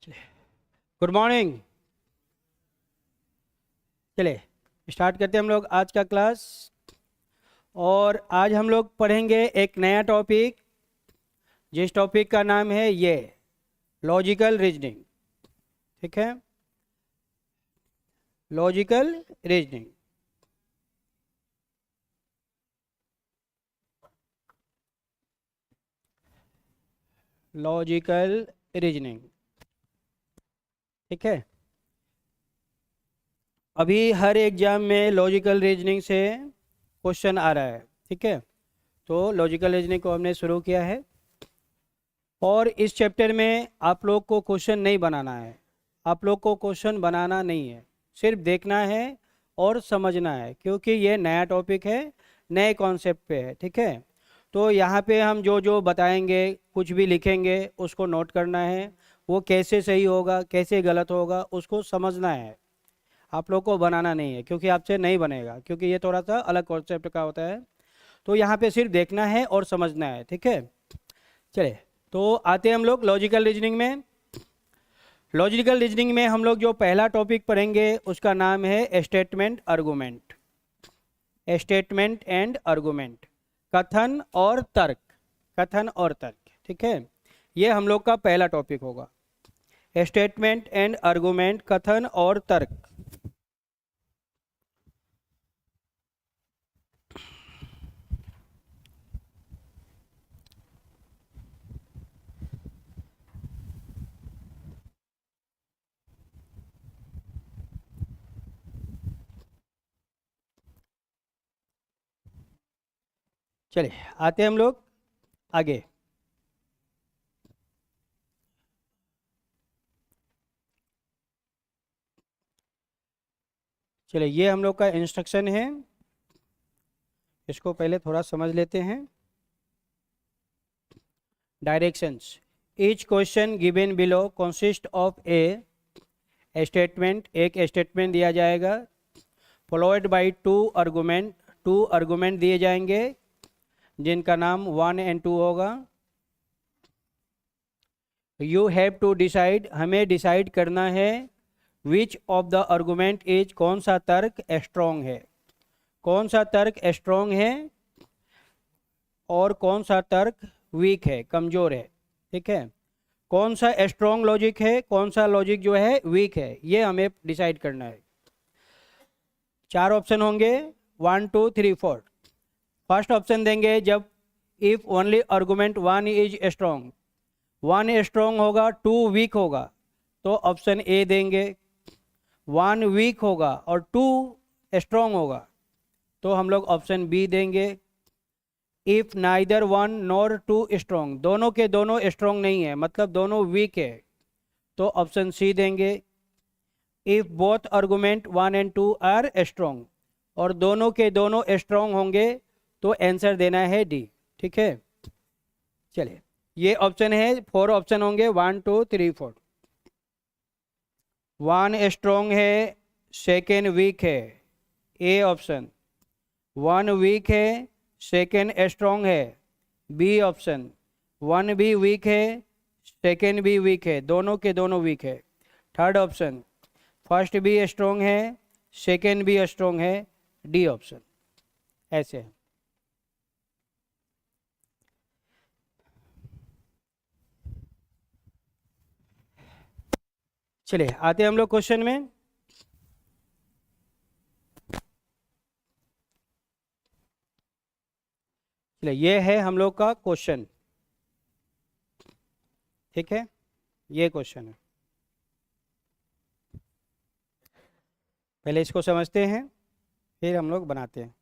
Good morning. चले start करते हैं हम लोग आज का क्लास। और आज हम लोग पढ़ेंगे एक नया टॉपिक, जिस टॉपिक का नाम है ये लॉजिकल रीजनिंग। ठीक है, लॉजिकल रीजनिंग। लॉजिकल रीजनिंग, ठीक है। अभी हर एग्जाम में लॉजिकल रीजनिंग से क्वेश्चन आ रहा है, ठीक है। तो लॉजिकल रीजनिंग को हमने शुरू किया है और इस चैप्टर में आप लोग को क्वेश्चन नहीं बनाना है, आप लोग को क्वेश्चन बनाना नहीं है, सिर्फ देखना है और समझना है, क्योंकि ये नया टॉपिक है, नए कॉन्सेप्ट पे है, ठीक है। तो यहाँ पे हम जो जो बताएंगे, कुछ भी लिखेंगे, उसको नोट करना है, वो कैसे सही होगा कैसे गलत होगा उसको समझना है, आप लोग को बनाना नहीं है, क्योंकि आपसे नहीं बनेगा, क्योंकि ये थोड़ा सा अलग कॉन्सेप्ट का होता है। तो यहाँ पे सिर्फ देखना है और समझना है, ठीक है। चले तो आते हैं हम लोग लॉजिकल रीजनिंग में। लॉजिकल रीजनिंग में हम लोग जो पहला टॉपिक पढ़ेंगे उसका नाम है statement argument. Statement and argument, कथन और तर्क, कथन और तर्क, ठीक है। ये हम लोग का पहला टॉपिक होगा, स्टेटमेंट एंड आर्गुमेंट, कथन और तर्क। चलिए आते हैं हम लोग आगे। चलिए ये हम लोग का इंस्ट्रक्शन है, इसको पहले थोड़ा समझ लेते हैं। Directions, each question given below consist of A statement, एक स्टेटमेंट दिया जाएगा, फॉलोड बाय टू आर्गुमेंट दिए जाएंगे जिनका नाम 1 एंड 2 होगा। यू हैव टू डिसाइड, हमें डिसाइड करना है, which of the argument is, कौन सा तर्क स्ट्रॉन्ग है, कौन सा तर्क स्ट्रॉन्ग है और कौन सा तर्क वीक है, कमज़ोर है, ठीक है। कौन सा स्ट्रॉन्ग लॉजिक है, कौन सा लॉजिक जो है वीक है, ये हमें डिसाइड करना है। 4 ऑप्शन होंगे, 1 2 3 4। फर्स्ट ऑप्शन देंगे जब if only argument 1 is strong, 1 strong होगा 2 वीक होगा, तो ऑप्शन ए देंगे। 1 वीक होगा और 2 स्ट्रॉन्ग होगा तो हम लोग ऑप्शन बी देंगे। इफ नाइदर 1 नॉर 2 स्ट्रॉन्ग, दोनों के दोनों स्ट्रॉन्ग नहीं है, मतलब दोनों वीक है, तो ऑप्शन सी देंगे। If both argument 1 and 2 are strong, और दोनों के दोनों स्ट्रॉन्ग होंगे तो आंसर देना है डी, ठीक है। चलिए ये ऑप्शन है, 4 ऑप्शन होंगे, 1 2 3 4। 1 स्ट्रॉन्ग है, सेकेंड वीक है, ए ऑप्शन। 1 वीक है, सेकेंड स्ट्रॉन्ग है, बी ऑप्शन। 1 भी वीक है, सेकेंड भी वीक है, दोनों के दोनों वीक है, थर्ड ऑप्शन। फर्स्ट भी स्ट्रॉन्ग है, सेकेंड भी स्ट्रॉन्ग है, डी ऑप्शन। ऐसे है। चलिए आते हैं हम लोग क्वेश्चन में। चलिए ये है हम लोग का क्वेश्चन, ठीक है, ये क्वेश्चन है। पहले इसको समझते हैं फिर हम लोग बनाते हैं।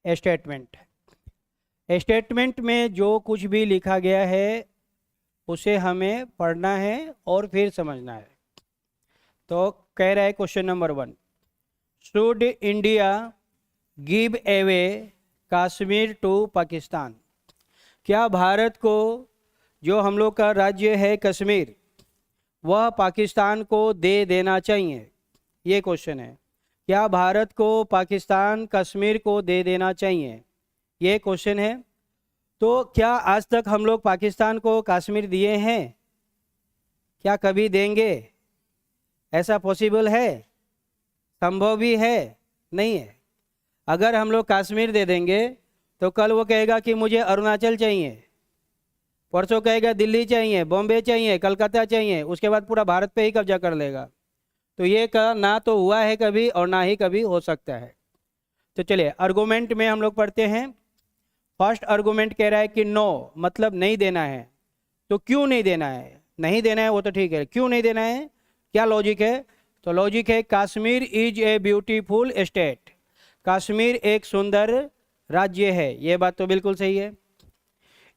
स्टेटमेंट, स्टेटमेंट में जो कुछ भी लिखा गया है उसे हमें पढ़ना है और फिर समझना है। तो कह रहा है question number 1, should India give away Kashmir to Pakistan, क्या भारत को जो हम लोग का राज्य है कश्मीर वह पाकिस्तान को दे देना चाहिए, ये क्वेश्चन है। क्या भारत को पाकिस्तान कश्मीर को दे देना चाहिए, ये क्वेश्चन है। तो क्या आज तक हम लोग पाकिस्तान को कश्मीर दिए हैं? क्या कभी देंगे? ऐसा पॉसिबल है? संभव भी है? नहीं है। अगर हम लोग कश्मीर दे देंगे तो कल वो कहेगा कि मुझे अरुणाचल चाहिए, परसों कहेगा दिल्ली चाहिए, बॉम्बे चाहिए, कलकत्ता चाहिए, उसके बाद पूरा भारत पे ही कब्जा कर लेगा। तो ये का ना तो हुआ है कभी और ना ही कभी हो सकता है। तो चलिए आर्गूमेंट में हम लोग पढ़ते हैं। फर्स्ट आर्गूमेंट कह रहा है कि नो, मतलब नहीं देना है। तो क्यों नहीं देना है? नहीं देना है वो तो ठीक है, क्यों नहीं देना है, क्या लॉजिक है? तो लॉजिक है Kashmir is a beautiful state, Kashmir एक सुंदर राज्य है। ये बात तो बिल्कुल सही है।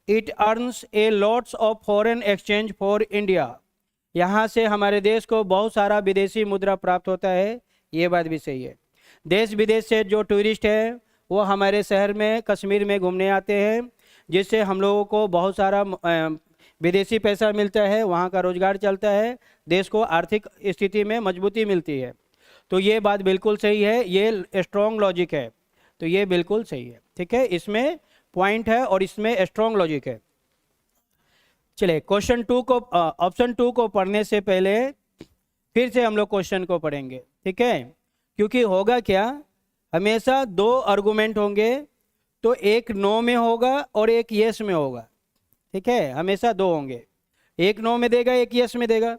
It earns A lots of foreign exchange for India, यहाँ से हमारे देश को बहुत सारा विदेशी मुद्रा प्राप्त होता है। ये बात भी सही है। देश विदेश से जो टूरिस्ट है वो हमारे शहर में कश्मीर में घूमने आते हैं, जिससे हम लोगों को बहुत सारा विदेशी पैसा मिलता है, वहाँ का रोजगार चलता है, देश को आर्थिक स्थिति में मजबूती मिलती है। तो ये बात बिल्कुल सही है, ये स्ट्रॉन्ग लॉजिक है। तो ये बिल्कुल सही है, ठीक है, इसमें पॉइंट है और इसमें स्ट्रॉन्ग लॉजिक है। चलिए क्वेश्चन 2 को, ऑप्शन 2 को पढ़ने से पहले फिर से हम लोग क्वेश्चन को पढ़ेंगे, ठीक है? क्योंकि होगा क्या, हमेशा दो आर्गुमेंट होंगे, तो एक नो में होगा और एक यस में होगा, ठीक है? हमेशा दो होंगे, एक नो में देगा, एक यस में देगा।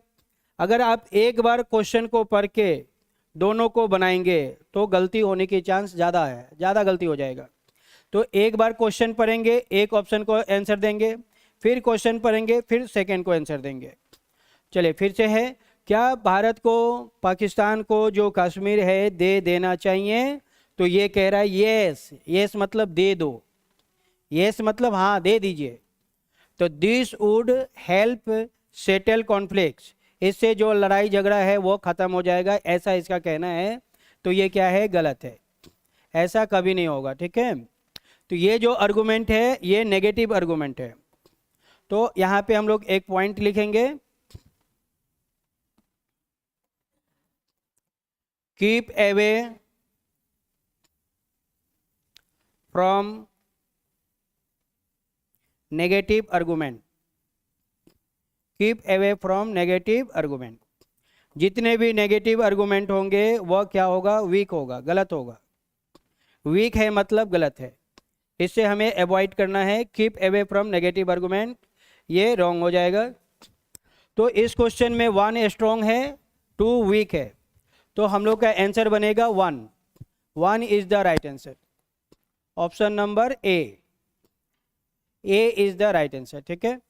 अगर आप एक बार क्वेश्चन को पढ़ के दोनों को बनाएंगे तो गलती होने की चांस ज़्यादा है, ज़्यादा गलती हो जाएगा। तो एक बार क्वेश्चन पढ़ेंगे, एक ऑप्शन को आंसर देंगे, फिर क्वेश्चन पढ़ेंगे, फिर सेकंड को आंसर देंगे। चलिए फिर से है, क्या भारत को पाकिस्तान को जो कश्मीर है दे देना चाहिए? तो ये कह रहा है यस। यस मतलब दे दो, यस मतलब हाँ दे दीजिए। तो this would help settle conflicts, इससे जो लड़ाई झगड़ा है वो खत्म हो जाएगा, ऐसा इसका कहना है। तो ये क्या है, गलत है, ऐसा कभी नहीं होगा, ठीक है? तो ये जो आर्गुमेंट है ये नेगेटिव आर्गुमेंट है। तो यहाँ पे हम लोग एक पॉइंट लिखेंगे, keep away from negative argument, keep away from negative argument. जितने भी नेगेटिव आर्गुमेंट होंगे वह क्या होगा, वीक होगा, गलत होगा। वीक है मतलब गलत है, इससे हमें अवॉइड करना है। Keep away from negative argument, ये रॉन्ग हो जाएगा। तो इस क्वेश्चन में 1 स्ट्रॉन्ग है, 2 वीक है, तो हम लोग का आंसर बनेगा 1। 1 is the right answer, option number A is the right answer, ठीक है?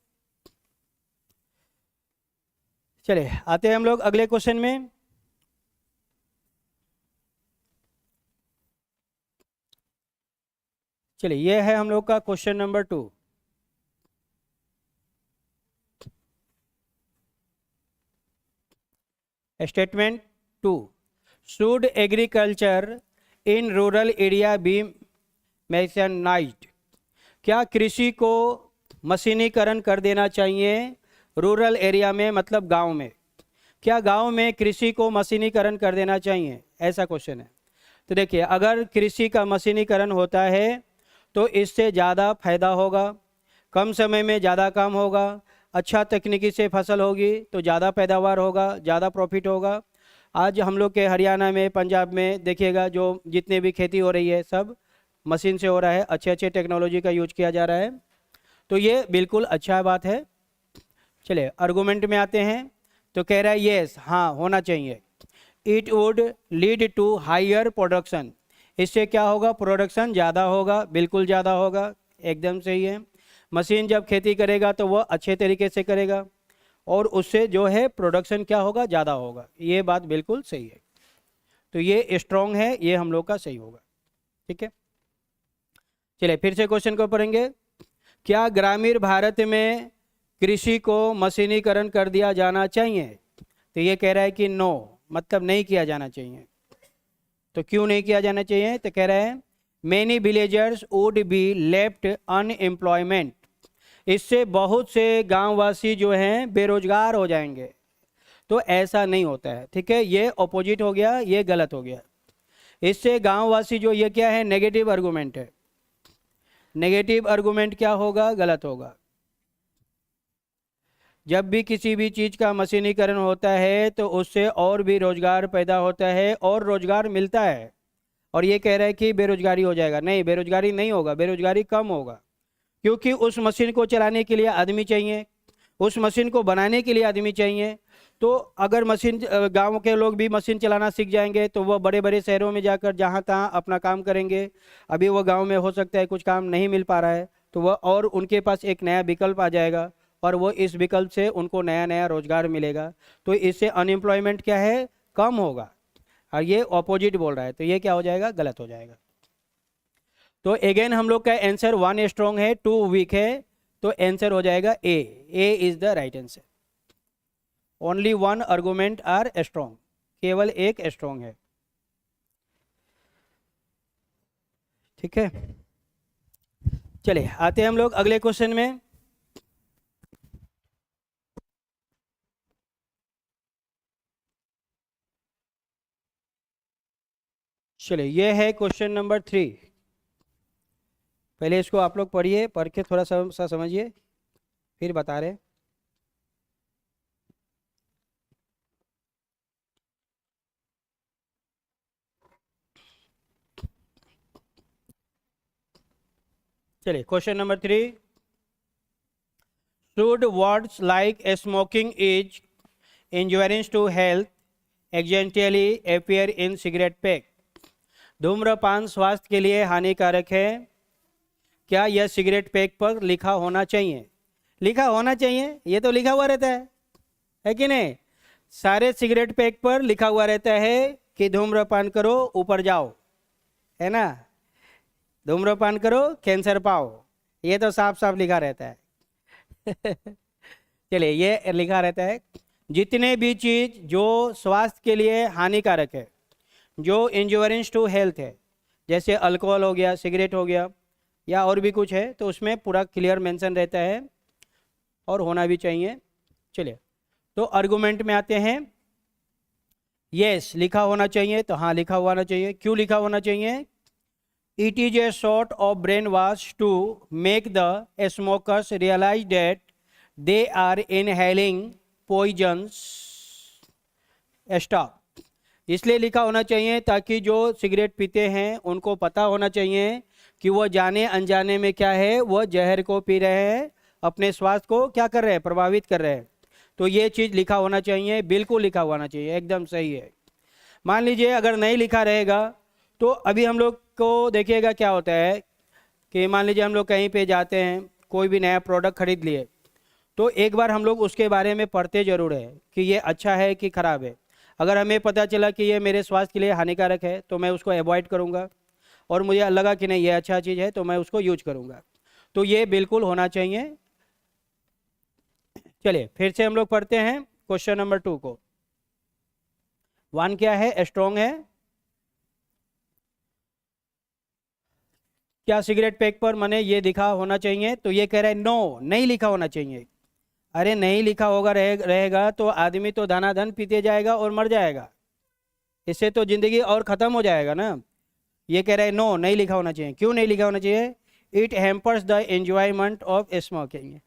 चलिए आते हैं हम लोग अगले क्वेश्चन में। चलिए ये है हम लोग का question number 2। Statement 2, should agriculture in rural area be mechanized, क्या कृषि को मशीनीकरण कर देना चाहिए रूरल एरिया में, मतलब गांव में? क्या गांव में कृषि को मशीनीकरण कर देना चाहिए, ऐसा क्वेश्चन है। तो देखिए अगर कृषि का मशीनीकरण होता है तो इससे ज़्यादा फायदा होगा, कम समय में ज़्यादा काम होगा, अच्छा तकनीकी से फसल होगी तो ज़्यादा पैदावार होगा, ज़्यादा प्रॉफिट होगा। आज हम लोग के हरियाणा में, पंजाब में देखिएगा जो जितने भी खेती हो रही है सब मशीन से हो रहा है, अच्छे अच्छे टेक्नोलॉजी का यूज किया जा रहा है। तो ये बिल्कुल अच्छा बात है। चलिए आर्गुमेंट में आते हैं। तो कह रहा है येस, हाँ होना चाहिए। It would lead to higher production, इससे क्या होगा, प्रोडक्शन ज़्यादा होगा, बिल्कुल ज़्यादा होगा, एकदम सही है। मशीन जब खेती करेगा तो वह अच्छे तरीके से करेगा और उससे जो है प्रोडक्शन क्या होगा, ज़्यादा होगा। ये बात बिल्कुल सही है। तो ये स्ट्रॉन्ग है, ये हम लोग का सही होगा, ठीक है? चलिए फिर से क्वेश्चन को पढ़ेंगे। क्या ग्रामीण भारत में कृषि को मशीनीकरण कर दिया जाना चाहिए? तो ये कह रहा है कि नो, मतलब नहीं किया जाना चाहिए। तो क्यों नहीं किया जाना चाहिए? तो कह रहा है many villagers would be left unemployment, इससे बहुत से गांववासी जो हैं बेरोजगार हो जाएंगे। तो ऐसा नहीं होता है, ठीक है? ये ऑपोजिट हो गया, ये गलत हो गया। इससे गांववासी जो, ये क्या है, नेगेटिव आर्गुमेंट है। नेगेटिव आर्गुमेंट क्या होगा? गलत होगा। जब भी किसी भी चीज़ का मशीनीकरण होता है तो उससे और भी रोजगार पैदा होता है और रोजगार मिलता है। और ये कह रहा है कि बेरोजगारी हो जाएगा, नहीं, बेरोजगारी नहीं होगा, बेरोजगारी कम होगा, क्योंकि उस मशीन को चलाने के लिए आदमी चाहिए, उस मशीन को बनाने के लिए आदमी चाहिए। तो अगर मशीन, गांव के लोग भी मशीन चलाना सीख जाएंगे तो वह बड़े बड़े शहरों में जाकर जहां तहां अपना काम करेंगे। अभी वो गांव में हो सकता है कुछ काम नहीं मिल पा रहा है, तो वह और उनके पास एक नया विकल्प आ जाएगा और वो इस विकल्प से उनको नया नया रोजगार मिलेगा। तो इससे अनएम्प्लॉयमेंट क्या है? कम होगा। और ये ऑपोजिट बोल रहा है, तो ये क्या हो जाएगा? गलत हो जाएगा। तो अगेन हम लोग का आंसर 1 स्ट्रॉन्ग है, 2 वीक है, तो आंसर हो जाएगा A is the right answer. Only 1 argument are strong, केवल एक स्ट्रॉन्ग है। ठीक है, चलिए आते हैं हम लोग अगले क्वेश्चन में। चलिए, ये है क्वेश्चन नंबर 3। पहले इसको आप लोग पढ़िए, पढ़ के थोड़ा सा समझिए, फिर बता रहे। चलिए, question number 3। Should words like smoking is injurious to health exactly appear in cigarette pack? धूम्रपान स्वास्थ्य के लिए हानिकारक है, क्या यह सिगरेट पैक पर लिखा होना चाहिए? लिखा होना चाहिए, ये तो लिखा हुआ रहता है कि नहीं? सारे सिगरेट पैक पर लिखा हुआ रहता है कि धूम्रपान करो ऊपर जाओ, है ना? धूम्रपान करो कैंसर पाओ, ये तो साफ साफ लिखा रहता है। चलिए, ये लिखा रहता है जितने भी चीज जो स्वास्थ्य के लिए हानिकारक है, जो इंजुरियस टू हेल्थ है, जैसे अल्कोहल हो गया, सिगरेट हो गया, या और भी कुछ है, तो उसमें पूरा क्लियर मेंशन रहता है और होना भी चाहिए। चलिए, तो आर्गुमेंट में आते हैं। यस, लिखा होना चाहिए, तो हाँ लिखा होना चाहिए। क्यों लिखा होना चाहिए? It is a sort of brain wash to make the smokers realise that they are inhaling poisons. Stop. इसलिए लिखा होना चाहिए ताकि जो सिगरेट पीते हैं उनको पता होना चाहिए कि वो जाने अनजाने में क्या है, वो जहर को पी रहे हैं, अपने स्वास्थ्य को क्या कर रहे हैं? प्रभावित कर रहे हैं। तो ये चीज़ लिखा होना चाहिए, बिल्कुल लिखा होना चाहिए, एकदम सही है। मान लीजिए अगर नहीं लिखा रहेगा तो अभी हम लोग को देखिएगा क्या होता है कि मान लीजिए हम लोग कहीं पे जाते हैं, कोई भी नया प्रोडक्ट खरीद लिए, तो एक बार हम लोग उसके बारे में पढ़ते जरूर है कि ये अच्छा है कि ख़राब है। अगर हमें पता चला कि ये मेरे स्वास्थ्य के लिए हानिकारक है तो मैं उसको अवॉइड करूँगा, और मुझे लगा कि नहीं ये अच्छा चीज़ है तो मैं उसको यूज करूँगा। तो ये बिल्कुल होना चाहिए। चलिए फिर से हम लोग पढ़ते हैं क्वेश्चन नंबर 2 को। 1 क्या है? स्ट्रॉन्ग है। क्या सिगरेट पैक पर मैंने ये लिखा होना चाहिए? तो ये कह रहा है नो, नहीं लिखा होना चाहिए। अरे नहीं लिखा होगा रहेगा तो आदमी तो धनाधन पीते जाएगा और मर जाएगा, इससे तो जिंदगी और ख़त्म हो जाएगा ना। ये कह रहा है नो, नहीं लिखा होना चाहिए। क्यों नहीं लिखा होना चाहिए? It hampers the enjoyment of smoking.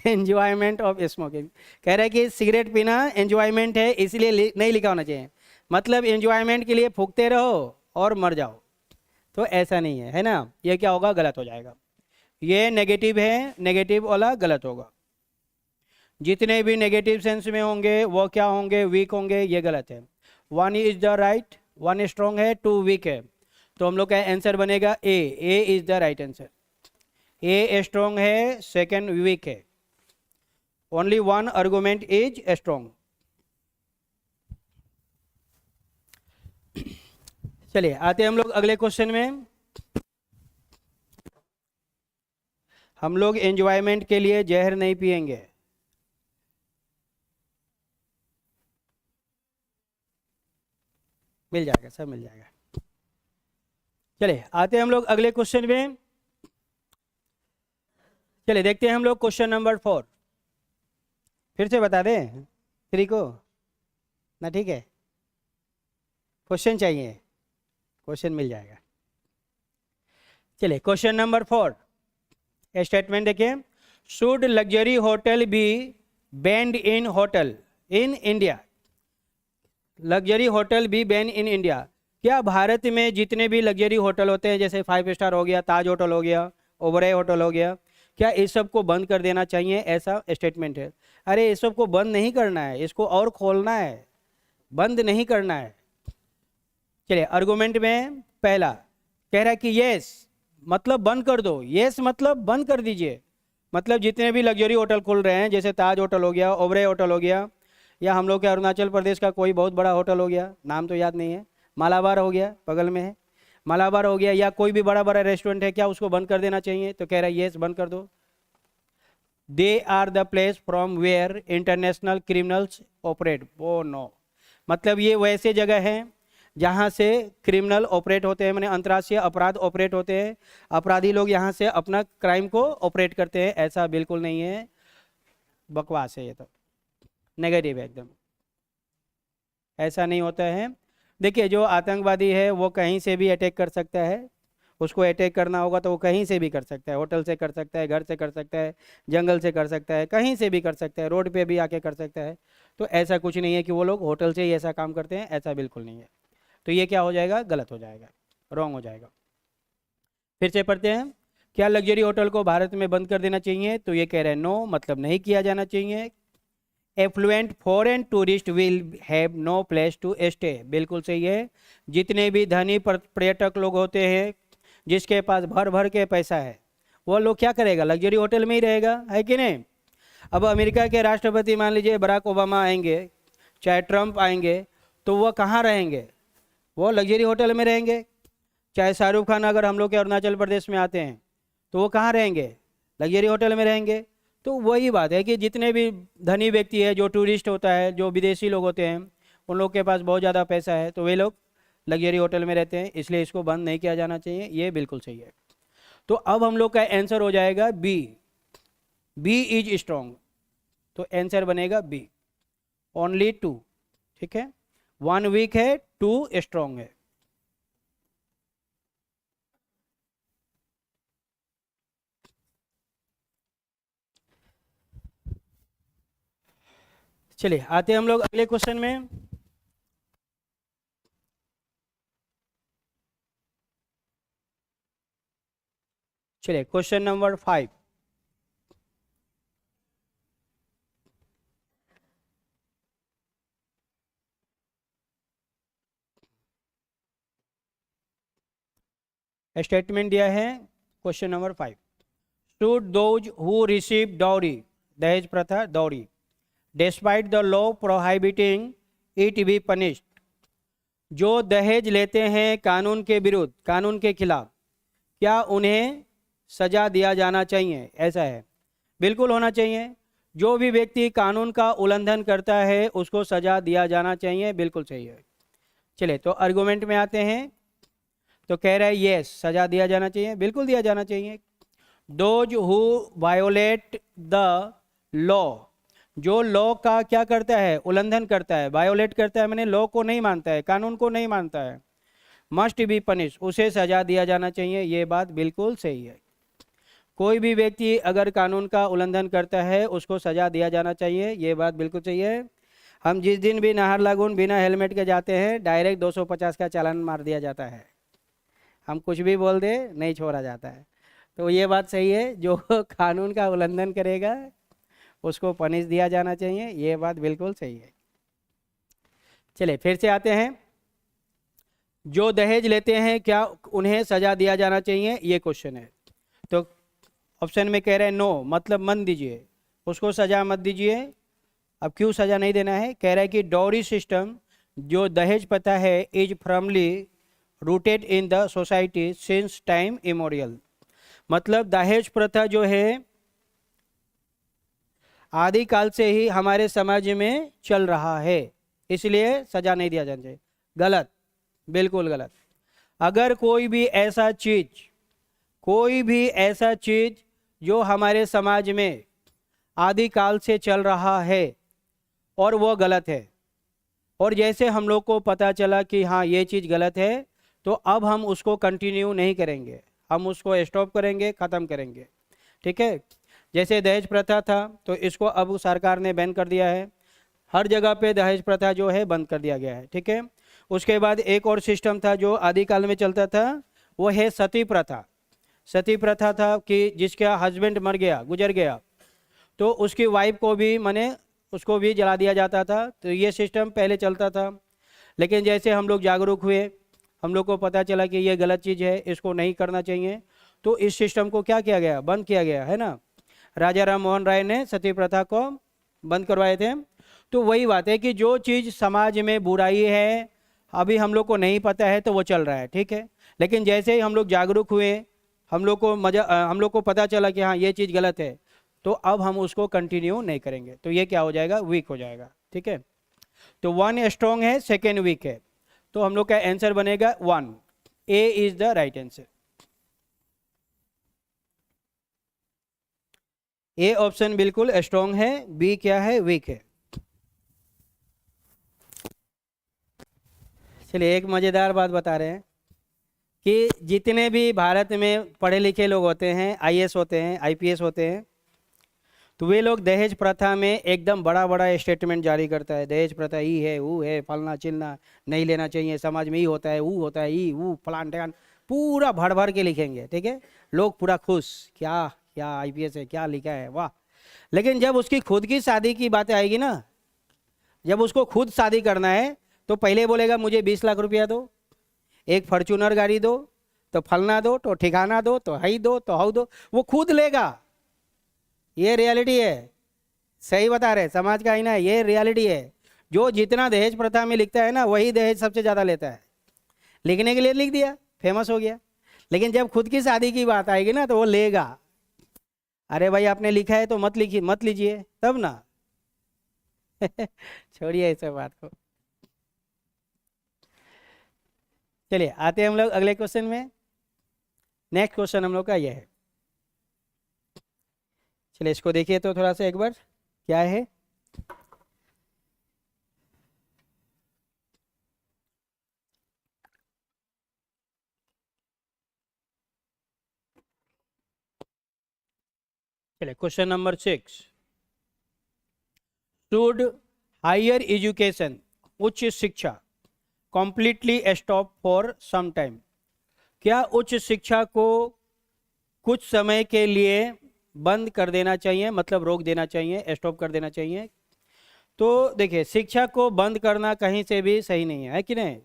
Enjoyment of smoking, कह रहा है कि सिगरेट पीना एंजॉयमेंट है, इसलिए नहीं लिखा होना चाहिए। मतलब एंजॉयमेंट के लिए फूकते रहो और मर जाओ, तो ऐसा नहीं है ना? ये क्या होगा? गलत हो जाएगा। ये नेगेटिव है, नेगेटिव वाला गलत होगा। जितने भी नेगेटिव सेंस में होंगे वो क्या होंगे? वीक होंगे, ये गलत है। 1 इज द राइट, 1 स्ट्रॉन्ग है, 2 वीक है, तो हम लोग का आंसर बनेगा A is the right answer. A strong है, सेकंड वीक है। Only 1 argument is strong. चलिए आते हैं हम लोग अगले क्वेश्चन में। हम लोग एंजॉयमेंट के लिए जहर नहीं पिएंगे। मिल जाएगा, सब मिल जाएगा। चलिए आते हैं हम लोग अगले क्वेश्चन में। चलिए देखते हैं हम लोग क्वेश्चन नंबर 4। फिर से बता दें 3 को ना? ठीक है, क्वेश्चन चाहिए, क्वेश्चन मिल जाएगा। चलिए क्वेश्चन नंबर 4, स्टेटमेंट देखिए, should luxury hotel be banned in hotel in India, luxury hotel be ban in India, क्या भारत में जितने भी लग्जरी होटल होते हैं जैसे 5 स्टार हो गया, ताज होटल हो गया, ओबराय होटल हो गया, क्या इस सब को बंद कर देना चाहिए, ऐसा स्टेटमेंट है। अरे इस सब को बंद नहीं करना है, इसको और खोलना है, बंद नहीं करना है। चलिए आर्गुमेंट में पहला कह रहा है कि यस मतलब बंद कर दो, यस मतलब बंद कर दीजिए, मतलब जितने भी लग्जरी होटल खुल रहे हैं जैसे ताज होटल हो गया, ओबराय होटल हो गया, या हम लोग के अरुणाचल प्रदेश का कोई बहुत बड़ा होटल हो गया, नाम तो याद नहीं है, मालाबार हो गया बगल में है, मालाबार हो गया, या कोई भी बड़ा बड़ा रेस्टोरेंट है, क्या उसको बंद कर देना चाहिए? तो कह रहा है यस बंद कर दो। They are the place from where international criminals operate, oh no, मतलब ये वैसे जगह हैं जहाँ से क्रिमिनल ऑपरेट होते हैं, मैंने अंतर्राष्ट्रीय अपराध ऑपरेट होते हैं, अपराधी लोग यहाँ से अपना क्राइम को ऑपरेट करते हैं, ऐसा बिल्कुल नहीं है, बकवास है ये तो, नेगेटिव है एकदम, ऐसा नहीं होता है। देखिए जो आतंकवादी है वो कहीं से भी अटैक कर सकता है, उसको अटैक करना होगा तो वो कहीं से भी कर सकता है, होटल से कर सकता है, घर से कर सकता है, जंगल से कर सकता है, कहीं से भी कर सकता है, रोड पे भी आके कर सकता है। तो ऐसा कुछ नहीं है कि वो लोग होटल से ही ऐसा काम करते हैं, ऐसा बिल्कुल नहीं है। तो ये क्या हो जाएगा, गलत हो जाएगा, रॉन्ग हो जाएगा। फिर से पढ़ते हैं, क्या लग्जरी होटल को भारत में बंद कर देना चाहिए? तो ये कह रहे हैं नो मतलब नहीं किया जाना चाहिए। Affluent foreign tourist will have no place to stay, बिल्कुल सही है। जितने भी धनी पर्यटक लोग होते हैं जिसके पास भर भर के पैसा है, वो लोग क्या करेगा, लग्जरी होटल में ही रहेगा, है कि नहीं। अब अमेरिका के राष्ट्रपति मान लीजिए बराक ओबामा आएंगे, चाहे ट्रंप आएंगे, तो वो कहाँ रहेंगे, वो लग्जरी होटल में रहेंगे। चाहे शाहरुख खान अगर हम लोग के अरुणाचल प्रदेश में आते हैं तो वो कहाँ रहेंगे, लग्जरी होटल में रहेंगे। तो वही बात है कि जितने भी धनी व्यक्ति है, जो टूरिस्ट होता है, जो विदेशी लोग होते हैं, उन लोग के पास बहुत ज़्यादा पैसा है, तो वे लोग लग्जरी होटल में रहते हैं, इसलिए इसको बंद नहीं किया जाना चाहिए, ये बिल्कुल सही है। तो अब हम लोग का आंसर हो जाएगा बी, बी इज स्ट्रॉन्ग, तो आंसर बनेगा बी, ओनली 2, ठीक है, 1 वीक है, 2 स्ट्रॉन्ग है। चलिए आते हैं हम लोग अगले क्वेश्चन में। चलिए क्वेश्चन नंबर 5, स्टेटमेंट दिया है question number 5, should those who receive dowry, दहेज प्रथा dowry, despite the law prohibiting it be punished, जो दहेज लेते हैं कानून के विरुद्ध, कानून के खिलाफ, क्या उन्हें सजा दिया जाना चाहिए? ऐसा है, बिल्कुल होना चाहिए। जो भी व्यक्ति कानून का उल्लंघन करता है उसको सजा दिया जाना चाहिए, बिल्कुल सही है। चलिए तो आर्गुमेंट में आते हैं, तो कह रहा है यस सजा दिया जाना चाहिए, बिल्कुल दिया जाना चाहिए। Those who violet the law, जो लॉ का क्या करता है, उल्लंघन करता है, वायोलेट करता है, मैंने लॉ को नहीं मानता है, कानून को नहीं मानता है, मस्ट बी पनिश, उसे सजा दिया जाना चाहिए, ये बात बिल्कुल सही है। कोई भी व्यक्ति अगर कानून का उल्लंघन करता है उसको सजा दिया जाना चाहिए, ये बात बिल्कुल सही है। हम जिस दिन भी नाहरलगुन बिना हेलमेट के जाते हैं डायरेक्ट 250 का चालान मार दिया जाता है, हम कुछ भी बोल दे नहीं छोड़ा जाता है। तो ये बात सही है, जो कानून का उल्लंघन करेगा उसको पनिश दिया जाना चाहिए, ये बात बिल्कुल सही है। चलिए फिर से आते हैं, जो दहेज लेते हैं क्या उन्हें सजा दिया जाना चाहिए, ये क्वेश्चन है। तो ऑप्शन में कह रहे हैं नो मतलब मत दीजिए, उसको सजा मत दीजिए। अब क्यों सजा नहीं देना है, कह रहा है कि डॉरी सिस्टम, जो दहेज प्रथा है, is firmly rooted in the society since time immemorial, मतलब दहेज प्रथा जो है आदिकाल से ही हमारे समाज में चल रहा है, इसलिए सजा नहीं दिया जाना चाहिए। गलत, बिल्कुल गलत। अगर कोई भी ऐसा चीज जो हमारे समाज में आदिकाल से चल रहा है और वो गलत है, और जैसे हम लोग को पता चला कि हाँ ये चीज़ गलत है, तो अब हम उसको कंटिन्यू नहीं करेंगे, हम उसको स्टॉप करेंगे, ख़त्म करेंगे। ठीक है, जैसे दहेज प्रथा था तो इसको अब सरकार ने बैन कर दिया है, हर जगह पे दहेज प्रथा जो है बंद कर दिया गया है। ठीक है, उसके बाद एक और सिस्टम था जो आदिकाल में चलता था, वो है सती प्रथा। सती प्रथा था कि जिसका हस्बैंड मर गया, गुजर गया, तो उसकी वाइफ को भी माने उसको भी जला दिया जाता था। तो ये सिस्टम पहले चलता था, लेकिन जैसे हम लोग जागरूक हुए, हम लोग को पता चला कि ये गलत चीज़ है, इसको नहीं करना चाहिए, तो इस सिस्टम को क्या किया गया, बंद किया गया है ना। राजा राम मोहन राय ने सती प्रथा को बंद करवाए थे। तो वही बात है कि जो चीज़ समाज में बुराई है, अभी हम लोग को नहीं पता है तो वो चल रहा है। ठीक है, लेकिन जैसे ही हम लोग जागरूक हुए, हम लोग को पता चला कि हाँ ये चीज़ गलत है, तो अब हम उसको कंटिन्यू नहीं करेंगे, तो ये क्या हो जाएगा, वीक हो जाएगा। ठीक है, तो 1 स्ट्रॉन्ग है, 2 वीक है, तो हम लोग का आंसर बनेगा 1। A is the right answer. A option बिल्कुल स्ट्रॉन्ग है, बी क्या है, वीक है। चलिए एक मज़ेदार बात बता रहे हैं कि जितने भी भारत में पढ़े लिखे लोग होते हैं, आईएएस होते हैं, आईपीएस होते हैं, तो वे लोग दहेज प्रथा में एकदम बड़ा बड़ा स्टेटमेंट जारी करता है, दहेज प्रथा ही है, वो है, फलना चिलना, नहीं लेना चाहिए, समाज में ही होता है, वो होता है, ही वो फलान ठेकान, पूरा भर भर के लिखेंगे। ठीक है, लोग पूरा खुश, क्या क्या आईपीएस है, क्या लिखा है, वाह। लेकिन जब उसकी खुद की शादी की बातें आएगी ना, जब उसको खुद शादी करना है, तो पहले बोलेगा मुझे 20 लाख रुपया दो, एक फॉर्च्यूनर गाड़ी दो, तो फलना दो, तो ठिकाना दो, तो हई दो, तो हाउ दो, वो खुद लेगा। ये रियलिटी है, सही बता रहे, समाज का आईना है, ये रियलिटी है। जो जितना दहेज प्रथा में लिखता है ना, वही दहेज सबसे ज़्यादा लेता है। लिखने के लिए लिख दिया, फेमस हो गया, लेकिन जब खुद की शादी की बात आएगी ना, तो वो लेगा। अरे भाई आपने लिखा है तो मत लिखिए, मत लीजिए तब ना। छोड़िए इस बात को। चलिए आते हैं हम लोग अगले क्वेश्चन में। नेक्स्ट क्वेश्चन हम लोग का यह है, चलिए इसको देखिए तो थोड़ा सा एक बार, क्या है। चलिए question number 6, should higher education, उच्च शिक्षा, completely stop for some time, क्या उच्च शिक्षा को कुछ समय के लिए बंद कर देना चाहिए, मतलब रोक देना चाहिए, स्टॉप कर देना चाहिए। तो देखिए शिक्षा को बंद करना कहीं से भी सही नहीं है कि नहीं।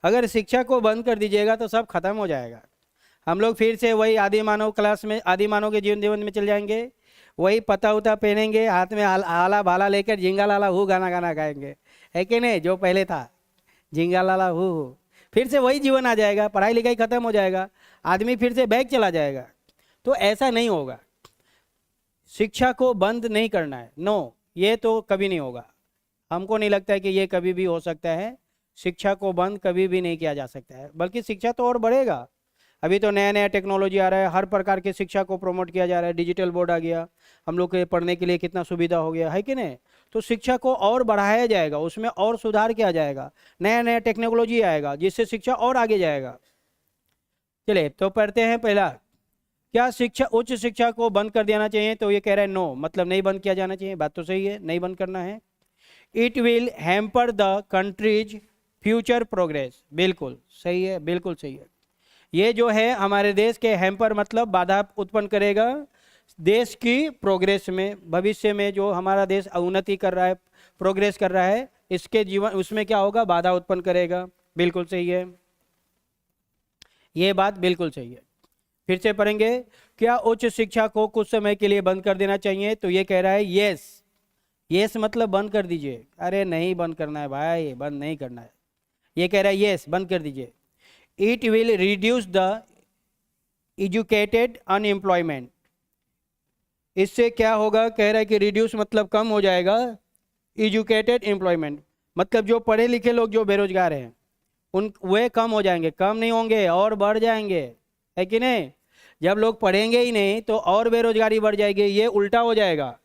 अगर शिक्षा को बंद कर दीजिएगा तो सब खत्म हो जाएगा, हम लोग फिर से वही आदि मानव क्लास में, आदि मानव के जीवन में चल जाएंगे, वही पता उता पहनेंगे, हाथ में आला भाला लेकर झिंगा लाला हु गाना गाना गाएंगे, है कि नहीं, जो पहले था झिंगा लाला हु। फिर से वही जीवन आ जाएगा, पढ़ाई लिखाई खत्म हो जाएगा, आदमी फिर से बैग चला जाएगा। तो ऐसा नहीं होगा, शिक्षा को बंद नहीं करना है, नो, ये तो कभी नहीं होगा। हमको नहीं लगता है कि ये कभी भी हो सकता है, शिक्षा को बंद कभी भी नहीं किया जा सकता है, बल्कि शिक्षा तो और बढ़ेगा। अभी तो नया नया टेक्नोलॉजी आ रहा है, हर प्रकार की शिक्षा को प्रमोट किया जा रहा है, डिजिटल बोर्ड आ गया, हम लोग के पढ़ने के लिए कितना सुविधा हो गया है कि नहीं। तो शिक्षा को और बढ़ाया जाएगा, उसमें और सुधार किया जाएगा, नया नया टेक्नोलॉजी आएगा जिससे शिक्षा और आगे जाएगा। चलिए तो पढ़ते हैं पहला, क्या शिक्षा, उच्च शिक्षा को बंद कर देना चाहिए, तो ये कह रहा है नो, मतलब नहीं बंद किया जाना चाहिए, बात तो सही है, नहीं बंद करना है। It will hamper the countries future progress, बिल्कुल सही है, बिल्कुल सही है। ये जो है हमारे देश के हैम्पर मतलब बाधा उत्पन्न करेगा देश की प्रोग्रेस में, भविष्य में जो हमारा देश उन्नति कर रहा है, प्रोग्रेस कर रहा है, इसके जीवन उसमें क्या होगा, बाधा उत्पन्न करेगा, बिल्कुल सही है, ये बात बिल्कुल सही है। फिर से पढ़ेंगे, क्या उच्च शिक्षा को कुछ समय के लिए बंद कर देना चाहिए, तो ये कह रहा है यस, यस मतलब बंद कर दीजिए, अरे नहीं बंद करना है भाई, बंद नहीं करना है, ये कह रहा है यस बंद कर दीजिए। It will reduce the educated unemployment, इससे क्या होगा, कह रहा है कि रिड्यूस मतलब कम हो जाएगा, एजुकेटेड एम्प्लॉयमेंट मतलब जो पढ़े लिखे लोग जो बेरोजगार हैं उन वे कम हो जाएंगे, कम नहीं होंगे और बढ़ जाएंगे, है कि नहीं। जब लोग पढ़ेंगे ही नहीं तो और बेरोजगारी बढ़ जाएगी, ये उल्टा हो जाएगा,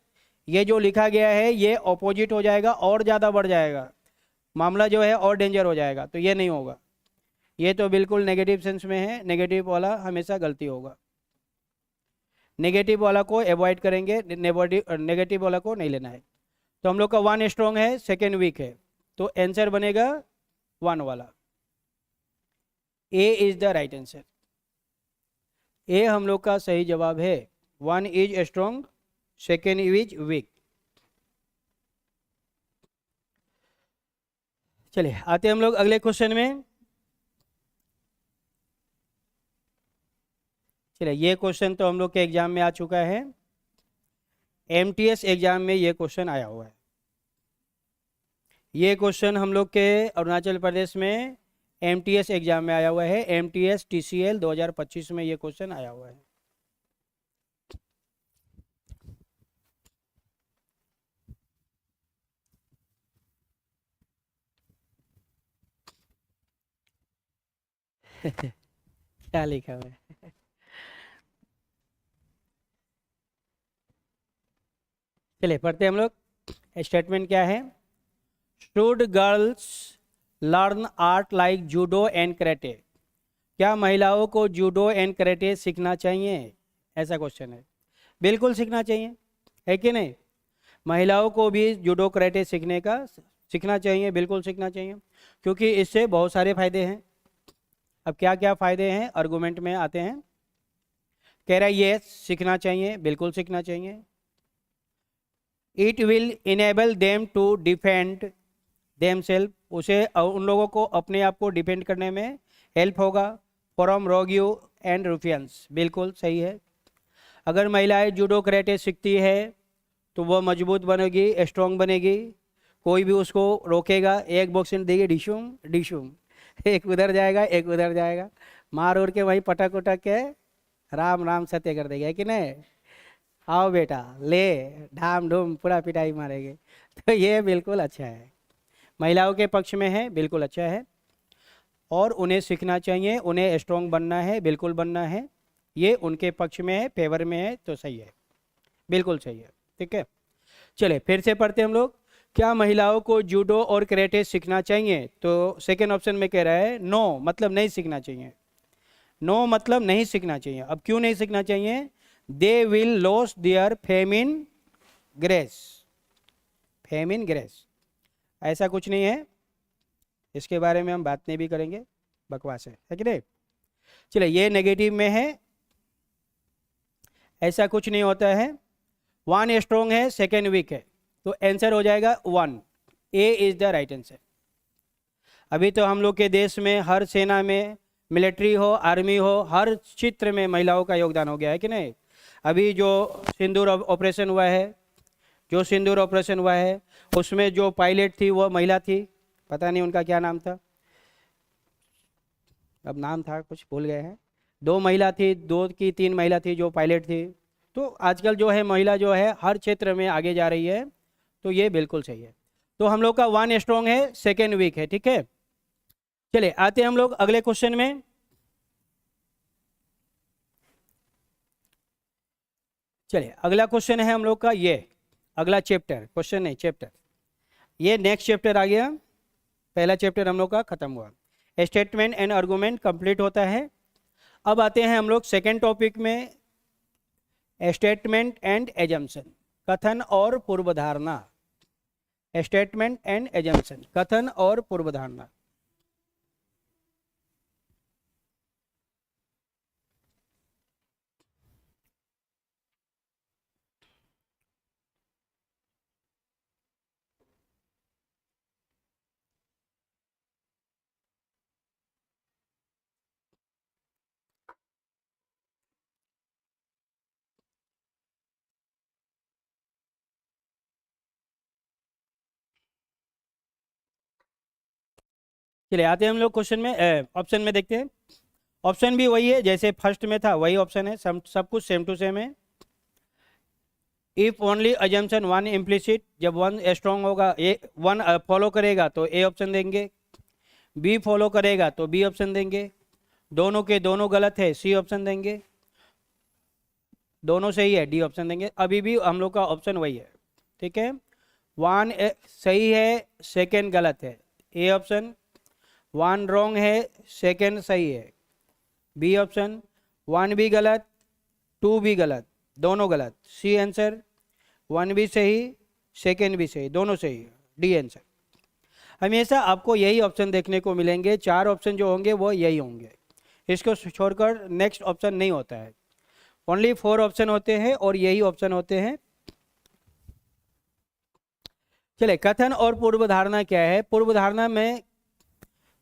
ये जो लिखा गया है ये ऑपोजिट हो जाएगा और ज़्यादा बढ़ जाएगा, मामला जो है और डेंजर हो जाएगा, तो ये नहीं होगा, ये तो बिल्कुल नेगेटिव सेंस में है, नेगेटिव वाला हमेशा गलती होगा। नेगेटिव वाला को अवॉइड करेंगे, नेगेटिव वाला को नहीं लेना है। तो हम लोग का 1 स्ट्रॉन्ग है, सेकेंड वीक है, तो आंसर बनेगा 1 वाला। ए इज द राइट आंसर। ए हम लोग का सही जवाब है। 1 is strong, second is weak. चलिए आते हम लोग अगले क्वेश्चन में। चलिए ये क्वेश्चन तो हम लोग के एग्जाम में आ चुका है, एमटीएस एग्जाम में ये क्वेश्चन आया हुआ है। ये क्वेश्चन हम लोग के अरुणाचल प्रदेश में एमटीएस एग्जाम में आया हुआ है, एमटीएस टीसीएल 2025 में ये क्वेश्चन आया हुआ है। क्या लिखा हुआ है? चलिए पढ़ते हैं हम लोग। स्टेटमेंट क्या है? Should girls learn art like judo and karate? क्या महिलाओं को जूडो एंड कराटे सीखना चाहिए? ऐसा क्वेश्चन है। बिल्कुल सीखना चाहिए, है कि नहीं? महिलाओं को भी जूडो कराटे सीखना चाहिए, बिल्कुल सीखना चाहिए, क्योंकि इससे बहुत सारे फायदे हैं। अब क्या क्या फायदे हैं आर्गुमेंट में आते हैं। कह रहा है ये सीखना चाहिए, बिल्कुल सीखना चाहिए। It will enable them to defend themselves, उसे उन लोगों को अपने आप को डिफेंड करने में हेल्प होगा। फ्रॉम रोग्यू एंड रुफियंस, बिल्कुल सही है। अगर महिलाएं जूडो कराटे सीखती है तो वो मजबूत बनेगी, स्ट्रॉन्ग बनेगी, कोई भी उसको रोकेगा, एक बॉक्सिंग देगी डिशुम डिशुम, एक उधर जाएगा एक उधर जाएगा, मार उड़ के वहीं पटक उटक के राम राम सत्य कर देगा, है कि नहीं? आओ बेटा ले, ढाम ढूम पूरा पिटाई मारेंगे। तो ये बिल्कुल अच्छा है, महिलाओं के पक्ष में है, बिल्कुल अच्छा है। और उन्हें सीखना चाहिए, उन्हें स्ट्रॉन्ग बनना है, बिल्कुल बनना है। ये उनके पक्ष में है, फेवर में है, तो सही है, बिल्कुल सही है। ठीक है, चले फिर से पढ़ते हम लोग। क्या महिलाओं को जूडो और कराटे सीखना चाहिए? तो सेकेंड ऑप्शन में कह रहा है नो, मतलब नहीं सीखना चाहिए। नो मतलब नहीं सीखना चाहिए। अब क्यों नहीं सीखना चाहिए? They will loss their feminine grace. Feminine grace ऐसा कुछ नहीं है, इसके बारे में हम बात नहीं भी करेंगे, बकवास है कि नहीं? चलिए ये नेगेटिव में है, ऐसा कुछ नहीं होता है। 1 स्ट्रॉन्ग है, सेकेंड वीक है, तो आंसर हो जाएगा 1। A is the right answer. अभी तो हम लोग के देश में हर सेना में, मिलिट्री हो, आर्मी हो, हर क्षेत्र में महिलाओं का योगदान हो गया है कि नहीं? अभी जो सिंदूर ऑपरेशन हुआ है, उसमें जो पायलट थी वो महिला थी, पता नहीं उनका क्या नाम था, अब नाम था कुछ भूल गए हैं। 2 महिला थी, 2 की 3 महिला थी जो पायलट थी। तो आजकल जो है महिला जो है हर क्षेत्र में आगे जा रही है, तो ये बिल्कुल सही है। तो हम लोग का 1 स्ट्रॉन्ग है, सेकेंड वीक है। ठीक है, चलिए आते हैं हम लोग अगले क्वेश्चन में। चलिए अगला क्वेश्चन है हम लोग का ये, अगला चैप्टर, क्वेश्चन नहीं चैप्टर, ये नेक्स्ट चैप्टर आ गया। पहला चैप्टर हम लोग का खत्म हुआ, स्टेटमेंट एंड आर्गुमेंट कंप्लीट होता है। अब आते हैं हम लोग सेकेंड टॉपिक में, स्टेटमेंट एंड एजम्पशन, कथन और पूर्वधारणा। स्टेटमेंट एंड एजम्पशन, कथन और पूर्वधारणा। चलिए आते हैं हम लोग क्वेश्चन में, ऑप्शन में देखते हैं। ऑप्शन भी वही है जैसे फर्स्ट में था, वही ऑप्शन है, सब कुछ सेम टू सेम है। इफ ओनली अजम्पशन 1 इम्प्लिसिट, जब 1 स्ट्रॉन्ग होगा, ए 1 फॉलो करेगा तो ए ऑप्शन देंगे, बी फॉलो करेगा तो बी ऑप्शन देंगे, दोनों के दोनों गलत है सी ऑप्शन देंगे, दोनों सही है डी ऑप्शन देंगे। अभी भी हम लोग का ऑप्शन वही है। ठीक है, 1 सही है, सेकेंड गलत है, ए ऑप्शन, 1 रॉन्ग है, सेकंड सही है, बी ऑप्शन। 1 भी गलत, 2 भी गलत, दोनों गलत। सी आंसर, 1 भी सही, सेकंड भी सही, दोनों सही है, डी आंसर। हमेशा आपको यही ऑप्शन देखने को मिलेंगे, 4 ऑप्शन जो होंगे वो यही होंगे, इसको छोड़कर नेक्स्ट ऑप्शन नहीं होता है। ओनली 4 ऑप्शन होते हैं और यही ऑप्शन होते हैं। चले, कथन और पूर्व धारणा क्या है? पूर्व धारणा में,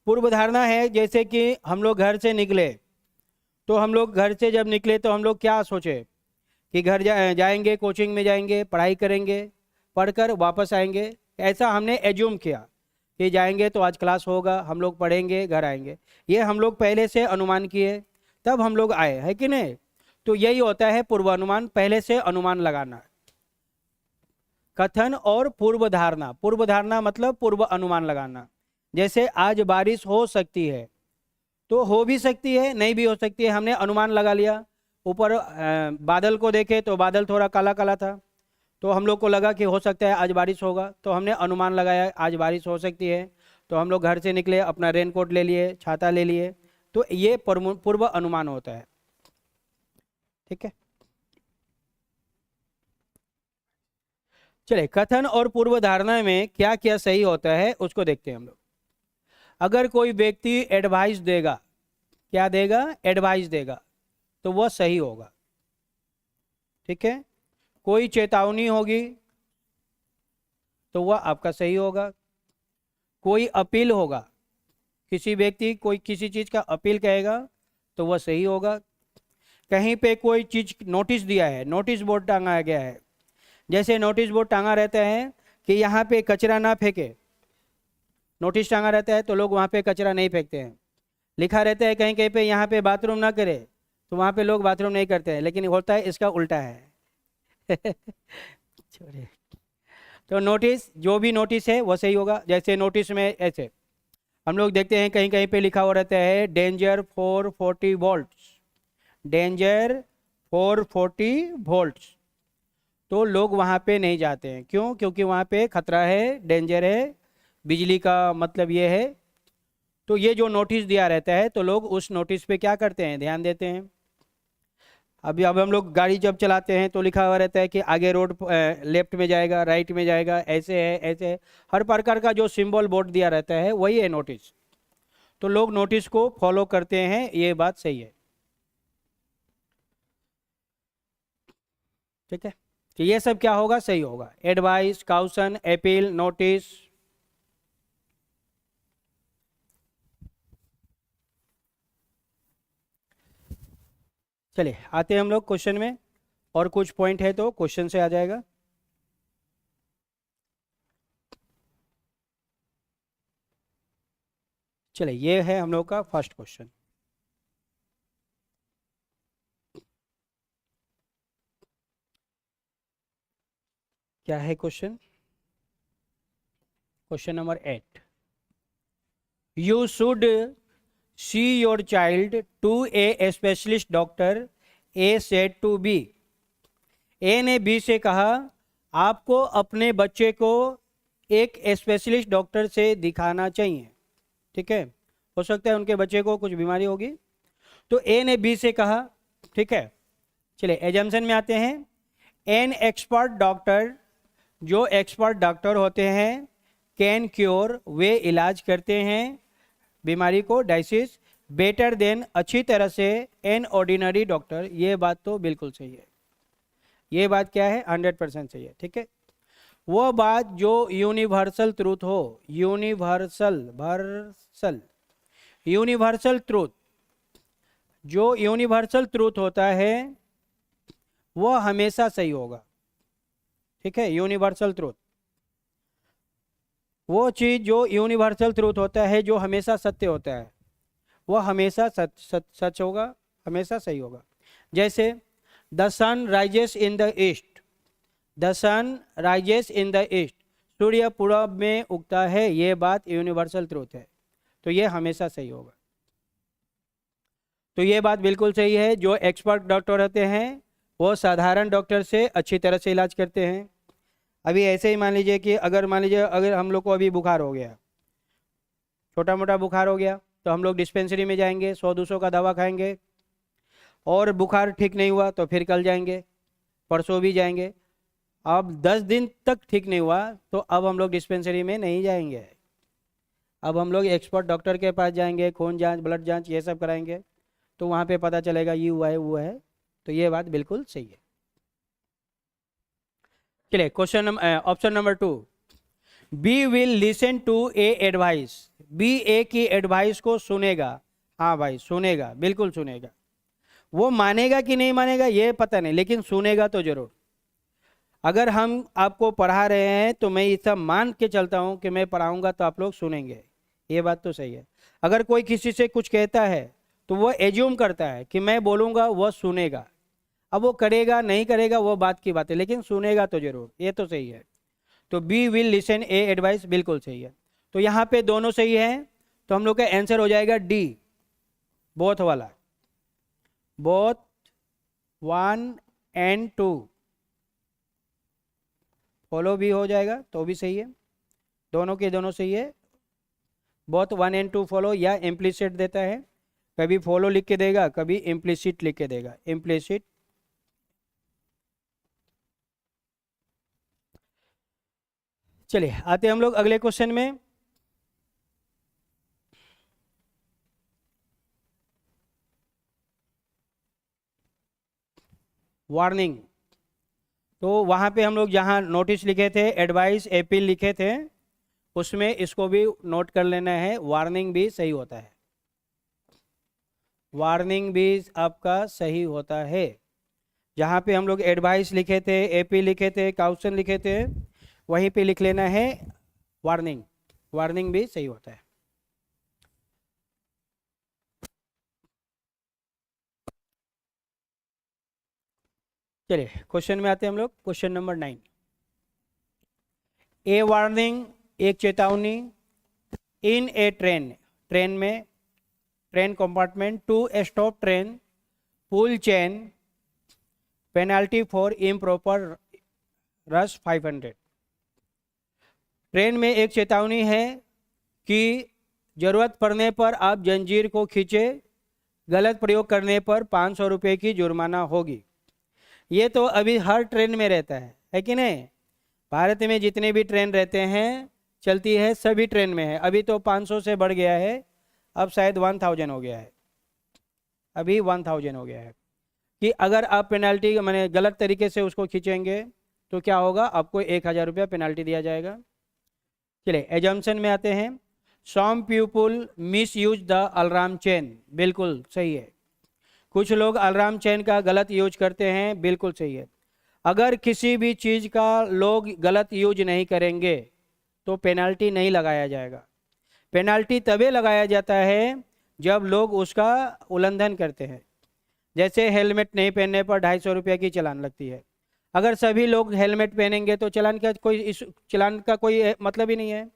पूर्व धारणा है जैसे कि हम लोग घर से निकले, तो हम लोग घर से जब निकले तो हम लोग क्या सोचे कि घर जाएंगे, कोचिंग में जाएंगे, पढ़ाई करेंगे, पढ़कर वापस आएंगे, ऐसा हमने एज्यूम किया कि जाएंगे तो आज क्लास होगा, हम लोग पढ़ेंगे, घर आएंगे। ये हम लोग पहले से अनुमान किए, तब हम लोग आए, है कि नहीं? तो यही होता है पूर्वानुमान, पहले से अनुमान लगाना। कथन और पूर्व धारणा, पूर्व धारणा मतलब पूर्व अनुमान लगाना। जैसे आज बारिश हो सकती है, तो हो भी सकती है, नहीं भी हो सकती है, हमने अनुमान लगा लिया। ऊपर बादल को देखे तो बादल थोड़ा काला काला था, तो हम लोग को लगा कि हो सकता है आज बारिश होगा, तो हमने अनुमान लगाया आज बारिश हो सकती है, तो हम लोग घर से निकले, अपना रेनकोट ले लिए, छाता ले लिए, तो ये पूर्व अनुमान होता है। ठीक है, चले, कथन और पूर्व धारणा में क्या क्या सही होता है उसको देखते हैं हम लोग। अगर कोई व्यक्ति एडवाइस देगा, क्या देगा? एडवाइस देगा, तो वह सही होगा। ठीक है, कोई चेतावनी होगी तो वह आपका सही होगा। कोई अपील होगा, किसी व्यक्ति कोई किसी चीज़ का अपील कहेगा तो वह सही होगा। कहीं पे कोई चीज़ नोटिस दिया है, नोटिस बोर्ड टांगा गया है, जैसे नोटिस बोर्ड टांगा रहता है कि यहाँ पे कचरा ना फेंके, नोटिस टांगा रहता है तो लोग वहाँ पे कचरा नहीं फेंकते हैं। लिखा रहता है कहीं कहीं पे यहाँ पे बाथरूम ना करे, तो वहाँ पे लोग बाथरूम नहीं करते हैं, लेकिन होता है इसका उल्टा है। छोड़िए, तो नोटिस, जो भी नोटिस है वो सही होगा। जैसे नोटिस में ऐसे हम लोग देखते हैं कहीं कहीं पे लिखा हुआ रहता है danger for 40 volts, danger for 40 volts, तो लोग वहाँ पे नहीं जाते हैं। क्यों? क्योंकि वहाँ पे खतरा है, डेंजर है, बिजली का मतलब ये है। तो ये जो नोटिस दिया रहता है तो लोग उस नोटिस पे क्या करते हैं? ध्यान देते हैं। अब हम लोग गाड़ी जब चलाते हैं तो लिखा हुआ रहता है कि आगे रोड लेफ्ट में जाएगा, राइट में जाएगा, ऐसे है, ऐसे है, हर प्रकार का जो सिंबल बोर्ड दिया रहता है वही है नोटिस, तो लोग नोटिस को फॉलो करते हैं, ये बात सही है। ठीक है, तो ये सब क्या होगा? सही होगा। Advice, caution, appeal, notice. चलिए आते हैं हम लोग क्वेश्चन में, और कुछ पॉइंट है तो क्वेश्चन से आ जाएगा। चलिए, ये है हम लोग का फर्स्ट क्वेश्चन। क्या है question? Question number 8, you should see your child to a specialist doctor, A said to be. A ने बी से कहा आपको अपने बच्चे को एक स्पेशलिस्ट डॉक्टर से दिखाना चाहिए। ठीक है, हो सकता है उनके बच्चे को कुछ बीमारी होगी, तो ए ने बी से कहा। ठीक है, चलिए एजम्पशन में आते हैं। एन एक्सपर्ट डॉक्टर, जो एक्सपर्ट डॉक्टर होते हैं, कैन क्योर, वे इलाज करते हैं बीमारी को, डायसिस, बेटर देन, अच्छी तरह से, एन ऑर्डिनरी डॉक्टर। ये बात तो बिल्कुल सही है, ये बात क्या है? 100% सही है। ठीक है, वो बात जो यूनिवर्सल ट्रूथ हो, यूनिवर्सल ट्रूथ, जो यूनिवर्सल ट्रूथ होता है वो हमेशा सही होगा। ठीक है, यूनिवर्सल ट्रूथ, वो चीज़ जो यूनिवर्सल ट्रूथ होता है, जो हमेशा सत्य होता है, वो हमेशा सच होगा, हमेशा सही होगा। जैसे the sun rises in the east, the sun rises in the east, सूर्य पूरब में उगता है, ये बात यूनिवर्सल ट्रूथ है, तो ये हमेशा सही होगा। तो ये बात बिल्कुल सही है, जो एक्सपर्ट डॉक्टर होते हैं वो साधारण डॉक्टर से अच्छी तरह से इलाज करते हैं। अभी ऐसे ही मान लीजिए कि अगर मान लीजिए अगर हम लोग को अभी बुखार हो गया, छोटा मोटा बुखार हो गया तो हम लोग डिस्पेंसरी में जाएंगे, 100-200 का दवा खाएंगे, और बुखार ठीक नहीं हुआ तो फिर कल जाएंगे, परसों भी जाएंगे। अब 10 दिन तक ठीक नहीं हुआ तो अब हम लोग डिस्पेंसरी में नहीं जाएंगे, अब हम लोग एक्सपर्ट डॉक्टर के पास जाएंगे, खून जांच, ब्लड जांच, ये सब कराएंगे, तो वहाँ पे पता चलेगा ये हुआ है वो है। तो ये बात बिल्कुल सही है। चलिए question number, option number 2, B will listen to a advice. B A की एडवाइस को सुनेगा। हाँ भाई सुनेगा, बिल्कुल सुनेगा। वो मानेगा कि नहीं मानेगा ये पता नहीं, लेकिन सुनेगा तो जरूर। अगर हम आपको पढ़ा रहे हैं तो मैं ये सब मान के चलता हूँ कि मैं पढ़ाऊंगा तो आप लोग सुनेंगे, ये बात तो सही है। अगर कोई किसी से कुछ कहता है तो वो एज्यूम करता है कि मैं बोलूँगा वो सुनेगा। अब वो करेगा नहीं करेगा वो बात की बात है, लेकिन सुनेगा तो जरूर, ये तो सही है। तो be will listen a advice बिल्कुल सही है। तो यहाँ पे दोनों सही है, तो हम लोग का आंसर हो जाएगा डी, बोथ वाला, बोथ 1 and 2 फॉलो भी हो जाएगा तो भी सही है, दोनों के दोनों सही है। बोथ 1 and 2 फॉलो या इम्प्लिसिट देता है, कभी फॉलो लिख के देगा कभी इम्प्लिसिट लिख के देगा, इम्प्लिसिट। चलिए आते हम लोग अगले क्वेश्चन में। वार्निंग, तो वहाँ पे हम लोग जहाँ नोटिस लिखे थे, एडवाइस, अपील लिखे थे, उसमें इसको भी नोट कर लेना है, वार्निंग भी सही होता है, वार्निंग भी आपका सही होता है। जहाँ पे हम लोग एडवाइस लिखे थे, अपील लिखे थे, काउशन लिखे थे, वहीं पे लिख लेना है वार्निंग, वार्निंग भी सही होता है। चलिए क्वेश्चन में आते हैं हम लोग, क्वेश्चन नंबर 9। ए वार्निंग, एक चेतावनी, इन ए ट्रेन, ट्रेन में, train compartment, to stop train, pull chain, penalty for improper rush 500। Train में एक चेतावनी है कि जरूरत पड़ने पर आप जंजीर को खींचे, गलत प्रयोग करने पर 500 रुपये की जुर्माना होगी। ये तो अभी हर ट्रेन में रहता है कि नहीं? भारत में जितने भी ट्रेन रहते हैं, चलती है, सभी ट्रेन में है। अभी तो 500 से बढ़ गया है, अब शायद 1000 हो गया है, अभी 1000 हो गया है कि अगर आप पेनल्टी माने गलत तरीके से उसको खींचेंगे तो क्या होगा, आपको 1000 रुपया पेनल्टी दिया जाएगा। चलिए एजम्पशन में आते हैं। Some people misuse the alarm chain, बिल्कुल सही है। कुछ लोग अलार्म चेन का गलत यूज करते हैं, बिल्कुल सही है। अगर किसी भी चीज़ का लोग गलत यूज नहीं करेंगे तो पेनल्टी नहीं लगाया जाएगा। पेनल्टी तभी लगाया जाता है जब लोग उसका उल्लंघन करते हैं। जैसे हेलमेट नहीं पहनने पर 250 रुपये की चालान लगती है। अगर सभी लोग हेलमेट पहनेंगे तो चालान का कोई मतलब ही नहीं है,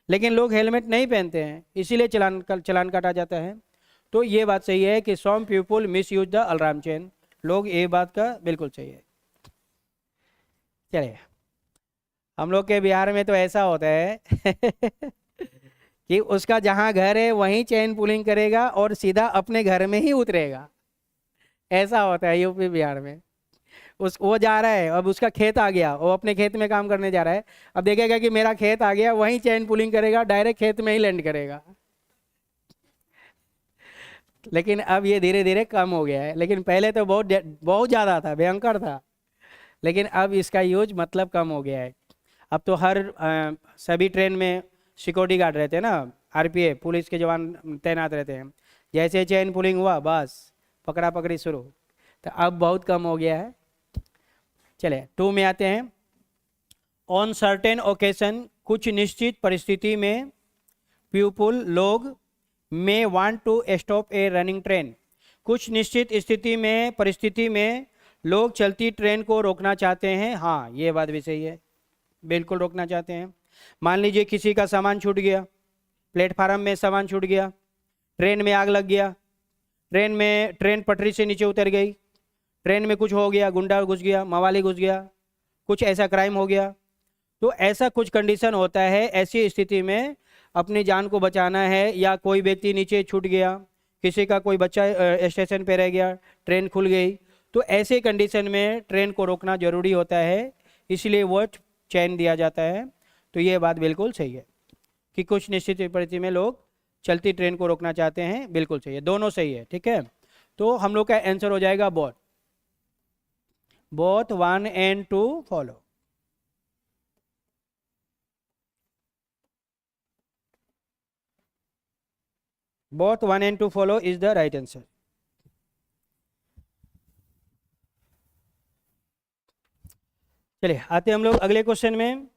लेकिन लोग हेलमेट नहीं पहनते हैं इसीलिए चालान काटा जाता है। तो ये बात सही है कि some people misuse the alarm chain, लोग ये बात का बिल्कुल सही है। चलिए हम लोग के बिहार में तो ऐसा होता है कि उसका जहाँ घर है वहीं चेन पुलिंग करेगा और सीधा अपने घर में ही उतरेगा, ऐसा होता है यूपी बिहार में। वो जा रहा है, अब उसका खेत आ गया, वो अपने खेत में काम करने जा रहा है, अब देखेगा कि मेरा खेत आ गया, वहीं चेन पुलिंग करेगा, डायरेक्ट खेत में ही लैंड करेगा। लेकिन अब ये धीरे धीरे कम हो गया है, लेकिन पहले तो बहुत ज़्यादा था, भयंकर था, लेकिन अब इसका यूज मतलब कम हो गया है। अब तो हर सभी ट्रेन में सिक्योरिटी गार्ड रहते हैं ना, आरपीएफ पुलिस के जवान तैनात रहते हैं। जैसे चेन पुलिंग हुआ बस पकड़ा पकड़ी शुरू, तो अब बहुत कम हो गया है। चले 2 में आते हैं। ऑन सर्टेन ओकेशन, कुछ निश्चित परिस्थिति में, पीपल लोग, may want to stop a running train, कुछ निश्चित स्थिति में, परिस्थिति में लोग चलती ट्रेन को रोकना चाहते हैं। हाँ ये बात भी सही है, बिल्कुल रोकना चाहते हैं। मान लीजिए किसी का सामान छूट गया, प्लेटफार्म में सामान छूट गया, ट्रेन में आग लग गया, ट्रेन पटरी से नीचे उतर गई, ट्रेन में कुछ हो गया, गुंडा घुस गया, मवाली घुस गया, कुछ ऐसा क्राइम हो गया, तो ऐसा कुछ कंडीशन होता है। ऐसी स्थिति में अपनी जान को बचाना है, या कोई व्यक्ति नीचे छूट गया, किसी का कोई बच्चा स्टेशन पे रह गया, ट्रेन खुल गई, तो ऐसे कंडीशन में ट्रेन को रोकना जरूरी होता है, इसलिए वो चेन दिया जाता है। तो ये बात बिल्कुल सही है कि कुछ निश्चित परिस्थिति में लोग चलती ट्रेन को रोकना चाहते हैं, बिल्कुल सही है, दोनों सही है, ठीक है। तो हम लोग का आंसर हो जाएगा both, both 1 and 2 follow. Both 1 and 2 follow is the right answer. चलिए आते हम लोग अगले क्वेश्चन में,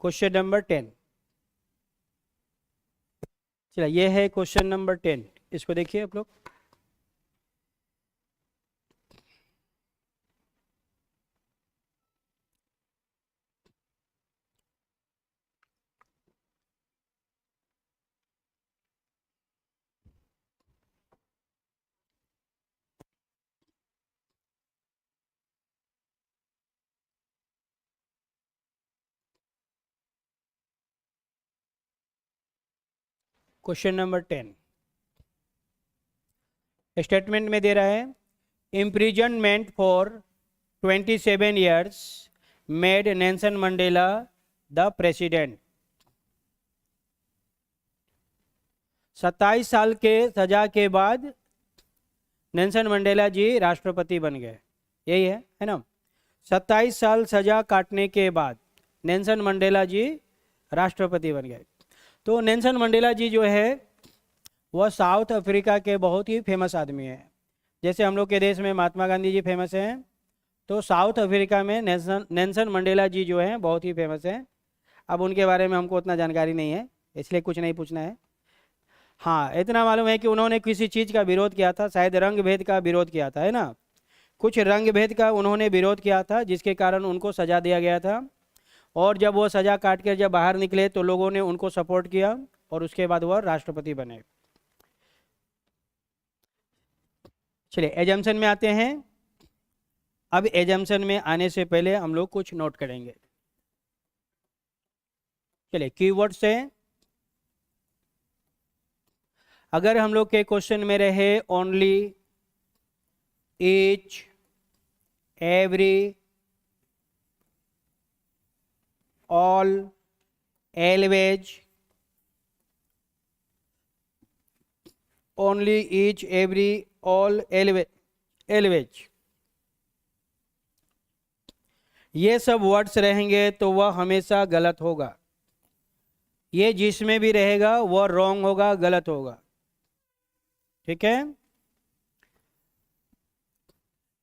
क्वेश्चन नंबर 10। चलिए ये है क्वेश्चन नंबर 10, इसको देखिए आप लोग। क्वेश्चन नंबर 10 स्टेटमेंट में दे रहा है, imprisonment for 27 years made Nelson Mandela the president. 27 साल के सजा के बाद नेल्सन मंडेला जी राष्ट्रपति बन गए, यही है ना। 27 साल सजा काटने के बाद नेल्सन मंडेला जी राष्ट्रपति बन गए। तो नेल्सन मंडेला जी जो है वह साउथ अफ्रीका के बहुत ही फेमस आदमी है। जैसे हम लोग के देश में महात्मा गांधी जी फेमस हैं, तो साउथ अफ्रीका में नेल्सन मंडेला जी जो हैं बहुत ही फेमस हैं। अब उनके बारे में हमको उतना जानकारी नहीं है, इसलिए कुछ नहीं पूछना है। हाँ, इतना मालूम है कि उन्होंने किसी चीज़ का विरोध किया था, शायद रंग भेद का विरोध किया था, है ना। कुछ रंग भेद का उन्होंने विरोध किया था, जिसके कारण उनको सजा दिया गया था। और जब वो सजा काट कर जब बाहर निकले तो लोगों ने उनको सपोर्ट किया और उसके बाद वह राष्ट्रपति बने। चलिए एजम्पशन में आते हैं। अब एजम्पशन में आने से पहले हम लोग कुछ नोट करेंगे। चलिए कीवर्ड्स है, अगर हम लोग के क्वेश्चन में रहे only, each, every, all, always, only, each, every, all, always, ये सब वर्ड्स रहेंगे तो वह हमेशा गलत होगा। ये जिसमें भी रहेगा वह रॉन्ग होगा, गलत होगा, ठीक है।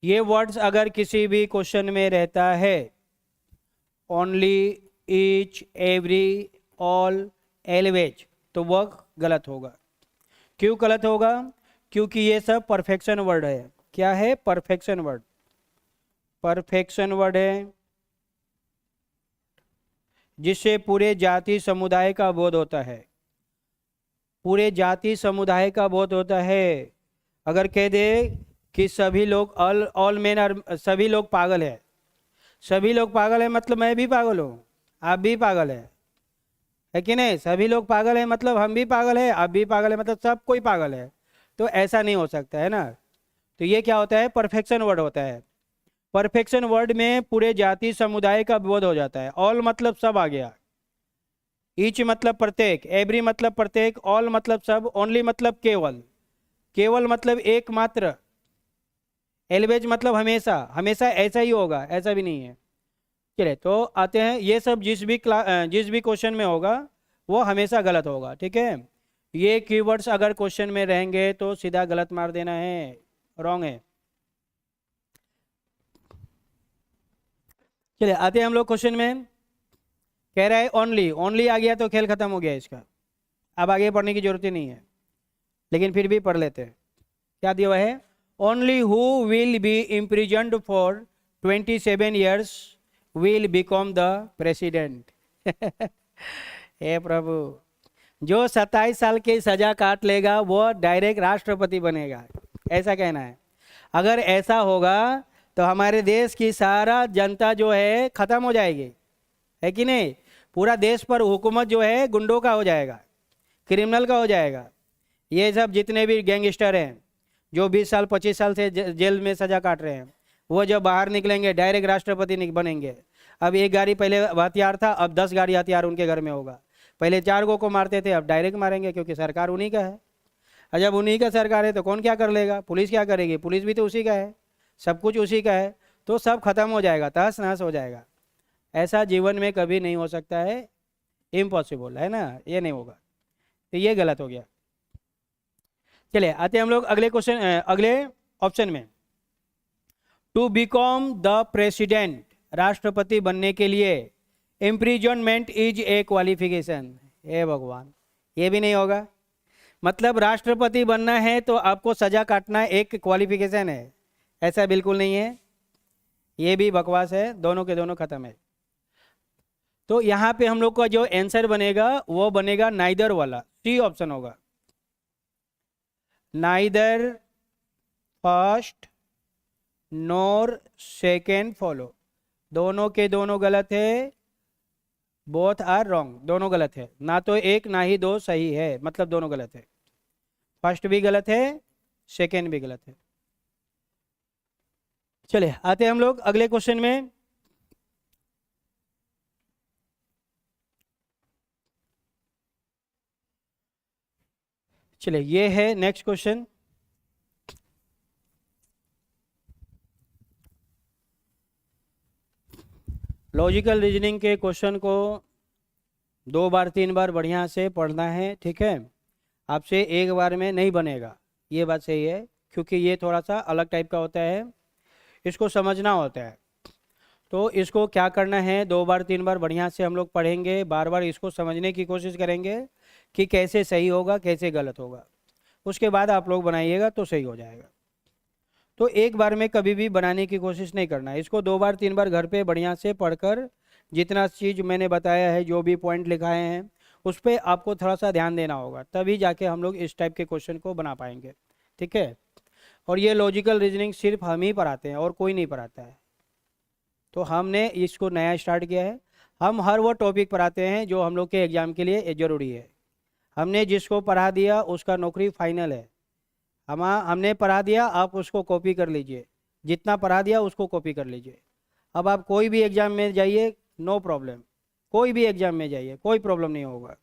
ये वर्ड्स अगर किसी भी क्वेश्चन में रहता है, only, each, every, all, always, तो वह गलत होगा। क्यों गलत होगा? क्योंकि ये सब परफेक्शन वर्ड है। क्या है? परफेक्शन वर्ड, परफेक्शन वर्ड है, जिससे पूरे जाति समुदाय का बोध होता है, पूरे जाति समुदाय का बोध होता है। अगर कह दे कि सभी लोग ऑल मेन आर, सभी लोग पागल है, सभी लोग पागल है मतलब मैं भी पागल हूँ, आप भी पागल है कि नहीं? सभी लोग पागल है मतलब हम भी पागल है, आप भी पागल है, मतलब सब कोई पागल है। तो ऐसा नहीं हो सकता, है ना। तो ये क्या होता है? परफेक्शन वर्ड होता है। परफेक्शन वर्ड में पूरे जाति समुदाय का बोध हो जाता है। ऑल मतलब सब आ गया, ईच मतलब प्रत्येक, एवरी मतलब प्रत्येक, ऑल मतलब सब, ओनली मतलब केवल, केवल मतलब एकमात्र, एलवेज मतलब हमेशा, हमेशा ऐसा ही होगा, ऐसा भी नहीं है। चलिए तो आते हैं, ये सब जिस भी क्वेश्चन में होगा वो हमेशा गलत होगा, ठीक है। ये कीवर्ड्स अगर क्वेश्चन में रहेंगे तो सीधा गलत मार देना है, रॉन्ग है। चलिए आते हैं हम लोग क्वेश्चन में। कह रहा है ओनली, ओनली आ गया तो खेल खत्म हो गया इसका, अब आगे पढ़ने की जरूरत ही नहीं है, लेकिन फिर भी पढ़ लेते हैं। क्या दिया हुआ है? Only who will be imprisoned for 27 years will become the president. हे प्रभु, जो 27 साल की सजा काट लेगा वो डायरेक्ट राष्ट्रपति बनेगा, ऐसा कहना है। अगर ऐसा होगा तो हमारे देश की सारा जनता जो है खत्म हो जाएगी, है कि नहीं। पूरा देश पर हुकूमत जो है गुंडों का हो जाएगा, क्रिमिनल का हो जाएगा। ये सब जितने भी गैंगस्टर हैं जो 20 साल 25 साल से जेल में सजा काट रहे हैं, वो जब बाहर निकलेंगे डायरेक्ट राष्ट्रपति बनेंगे। अब एक गाड़ी पहले हथियार था, अब 10 गाड़ी हथियार उनके घर में होगा। पहले 4 गो को मारते थे, अब डायरेक्ट मारेंगे, क्योंकि सरकार उन्हीं का है। और जब उन्हीं का सरकार है तो कौन क्या कर लेगा? पुलिस क्या करेगी? पुलिस भी तो उसी का है, सब कुछ उसी का है। तो सब खत्म हो जाएगा, तहस नहस हो जाएगा। ऐसा जीवन में कभी नहीं हो सकता है, इम्पॉसिबल है ना, ये नहीं होगा। तो ये गलत हो गया। चलिए आते हम लोग अगले क्वेश्चन, अगले ऑप्शन में। टू बिकम द प्रेसिडेंट, राष्ट्रपति बनने के लिए इम्प्रिजनमेंट इज ए क्वालिफिकेशन। हे भगवान, ये भी नहीं होगा। मतलब राष्ट्रपति बनना है तो आपको सजा काटना एक क्वालिफिकेशन है? ऐसा बिल्कुल नहीं है, ये भी बकवास है, दोनों के दोनों खत्म है। तो यहाँ पे हम लोग का जो आंसर बनेगा वो बनेगा नाइदर वाला, सी ऑप्शन होगा। नाइदर फर्स्ट नोर सेकेंड फॉलो, दोनों के दोनों गलत है। बोथ आर रॉन्ग, दोनों गलत है, ना तो एक ना ही दो सही है, मतलब दोनों गलत है। फर्स्ट भी गलत है, सेकेंड भी गलत है। चलिए आते हैं हम लोग अगले क्वेश्चन में। चलिए ये है नेक्स्ट क्वेश्चन। लॉजिकल रीजनिंग के क्वेश्चन को 2 बार 3 बार बढ़िया से पढ़ना है, ठीक है। आपसे एक बार में नहीं बनेगा, ये बात सही है, क्योंकि ये थोड़ा सा अलग टाइप का होता है, इसको समझना होता है। तो इसको क्या करना है, 2 बार 3 बार बढ़िया से हम लोग पढ़ेंगे, बार बार इसको समझने की कोशिश करेंगे कि कैसे सही होगा कैसे गलत होगा, उसके बाद आप लोग बनाइएगा तो सही हो जाएगा। तो एक बार में कभी भी बनाने की कोशिश नहीं करना है, इसको 2 बार 3 बार घर पे बढ़िया से पढ़कर जितना चीज़ मैंने बताया है, जो भी पॉइंट लिखाए हैं, उस पर आपको थोड़ा सा ध्यान देना होगा, तभी जाके हम लोग इस टाइप के क्वेश्चन को बना पाएंगे, ठीक है। और ये लॉजिकल रीजनिंग सिर्फ हम ही पढ़ाते हैं और कोई नहीं पढ़ाता है। तो हमने इसको नया स्टार्ट किया है, हम हर वो टॉपिक पढ़ाते हैं जो हम लोग के एग्ज़ाम के लिए ज़रूरी है। हमने जिसको पढ़ा दिया उसका नौकरी फाइनल है। हमने पढ़ा दिया, आप उसको कॉपी कर लीजिए, जितना पढ़ा दिया उसको कॉपी कर लीजिए। अब आप कोई भी एग्ज़ाम में जाइए, नो प्रॉब्लम, कोई भी एग्ज़ाम में जाइए, कोई प्रॉब्लम नहीं होगा।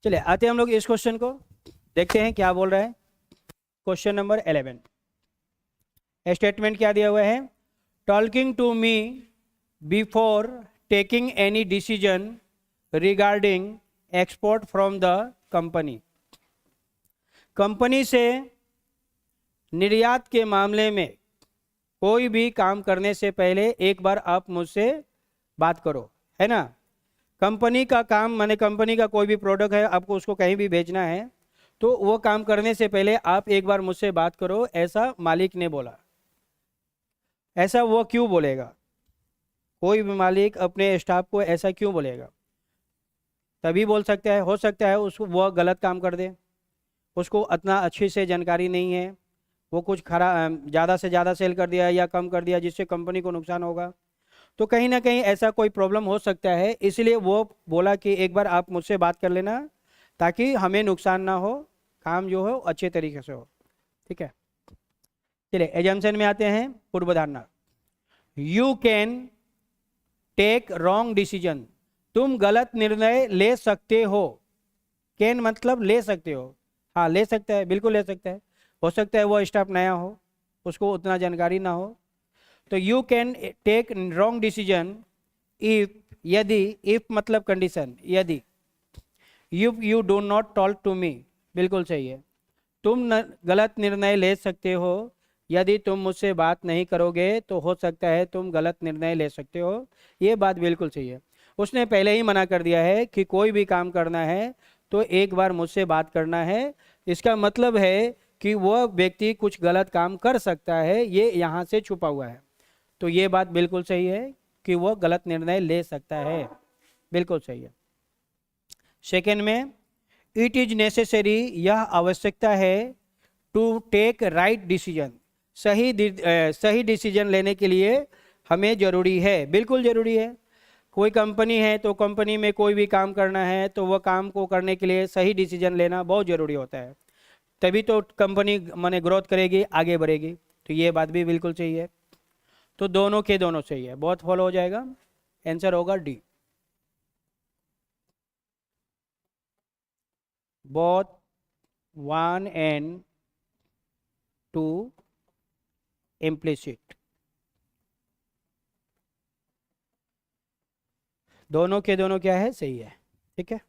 चलिए आते हैं हम लोग इस क्वेश्चन को, देखते हैं क्या बोल रहा है। क्वेश्चन नंबर 11, स्टेटमेंट क्या दिया हुआ है? Talking to me before taking any decision regarding export from the company. Company से निर्यात के मामले में कोई भी काम करने से पहले एक बार आप मुझसे बात करो, है ना। कंपनी का काम माने कंपनी का कोई भी प्रोडक्ट है, आपको उसको कहीं भी भेजना है, तो वो काम करने से पहले आप एक बार मुझसे बात करो, ऐसा मालिक ने बोला। ऐसा वो क्यों बोलेगा? कोई भी मालिक अपने स्टाफ को ऐसा क्यों बोलेगा? तभी बोल सकता है, हो सकता है उसको वो गलत काम कर दे, उसको इतना अच्छी से जानकारी नहीं है, वो कुछ ज़्यादा से ज़्यादा सेल कर दिया या कम कर दिया जिससे कंपनी को नुकसान होगा। तो कहीं ना कहीं ऐसा कोई प्रॉब्लम हो सकता है, इसलिए वो बोला कि एक बार आप मुझसे बात कर लेना ताकि हमें नुकसान ना हो, काम जो हो अच्छे तरीके से हो, ठीक है। चलिए एजम्पशन में आते हैं, पूर्व धारणा। You can take wrong decision, तुम गलत निर्णय ले सकते हो। कैन मतलब ले सकते हो, हाँ ले सकता है, बिल्कुल ले सकता है। हो सकता है वो स्टाफ नया हो, उसको उतना जानकारी ना हो। तो you can take wrong decision if, यदि, इफ मतलब कंडीशन, यदि, you do not talk to me, बिल्कुल सही है। तुम गलत निर्णय ले सकते हो, यदि तुम मुझसे बात नहीं करोगे तो हो सकता है तुम गलत निर्णय ले सकते हो, ये बात बिल्कुल सही है। उसने पहले ही मना कर दिया है कि कोई भी काम करना है तो एक बार मुझसे बात करना है। इसका मतलब है कि वह व्यक्ति कुछ गलत काम कर सकता है, ये यहाँ से छुपा हुआ है। तो ये बात बिल्कुल सही है कि वह गलत निर्णय ले सकता है, बिल्कुल सही है। सेकेंड में, इट इज नेसेसरी, यह आवश्यकता है, टू टेक राइट डिसीजन, सही डिसीजन लेने के लिए हमें जरूरी है, बिल्कुल जरूरी है। कोई कंपनी है तो कंपनी में कोई भी काम करना है तो वह काम को करने के लिए सही डिसीजन लेना बहुत ज़रूरी होता है, तभी तो कंपनी माने ग्रोथ करेगी, आगे बढ़ेगी। तो ये बात भी बिल्कुल सही है। तो दोनों के दोनों सही है, बहुत फॉलो हो जाएगा। आंसर होगा डी, बोथ 1 and 2 इम्प्लिसिट, दोनों के दोनों क्या है, सही है। ठीक है,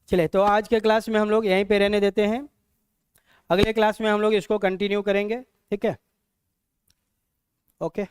चलिए तो आज के क्लास में हम लोग यहीं पे रहने देते हैं, अगले क्लास में हम लोग इसको कंटिन्यू करेंगे। ठीक है, ओके।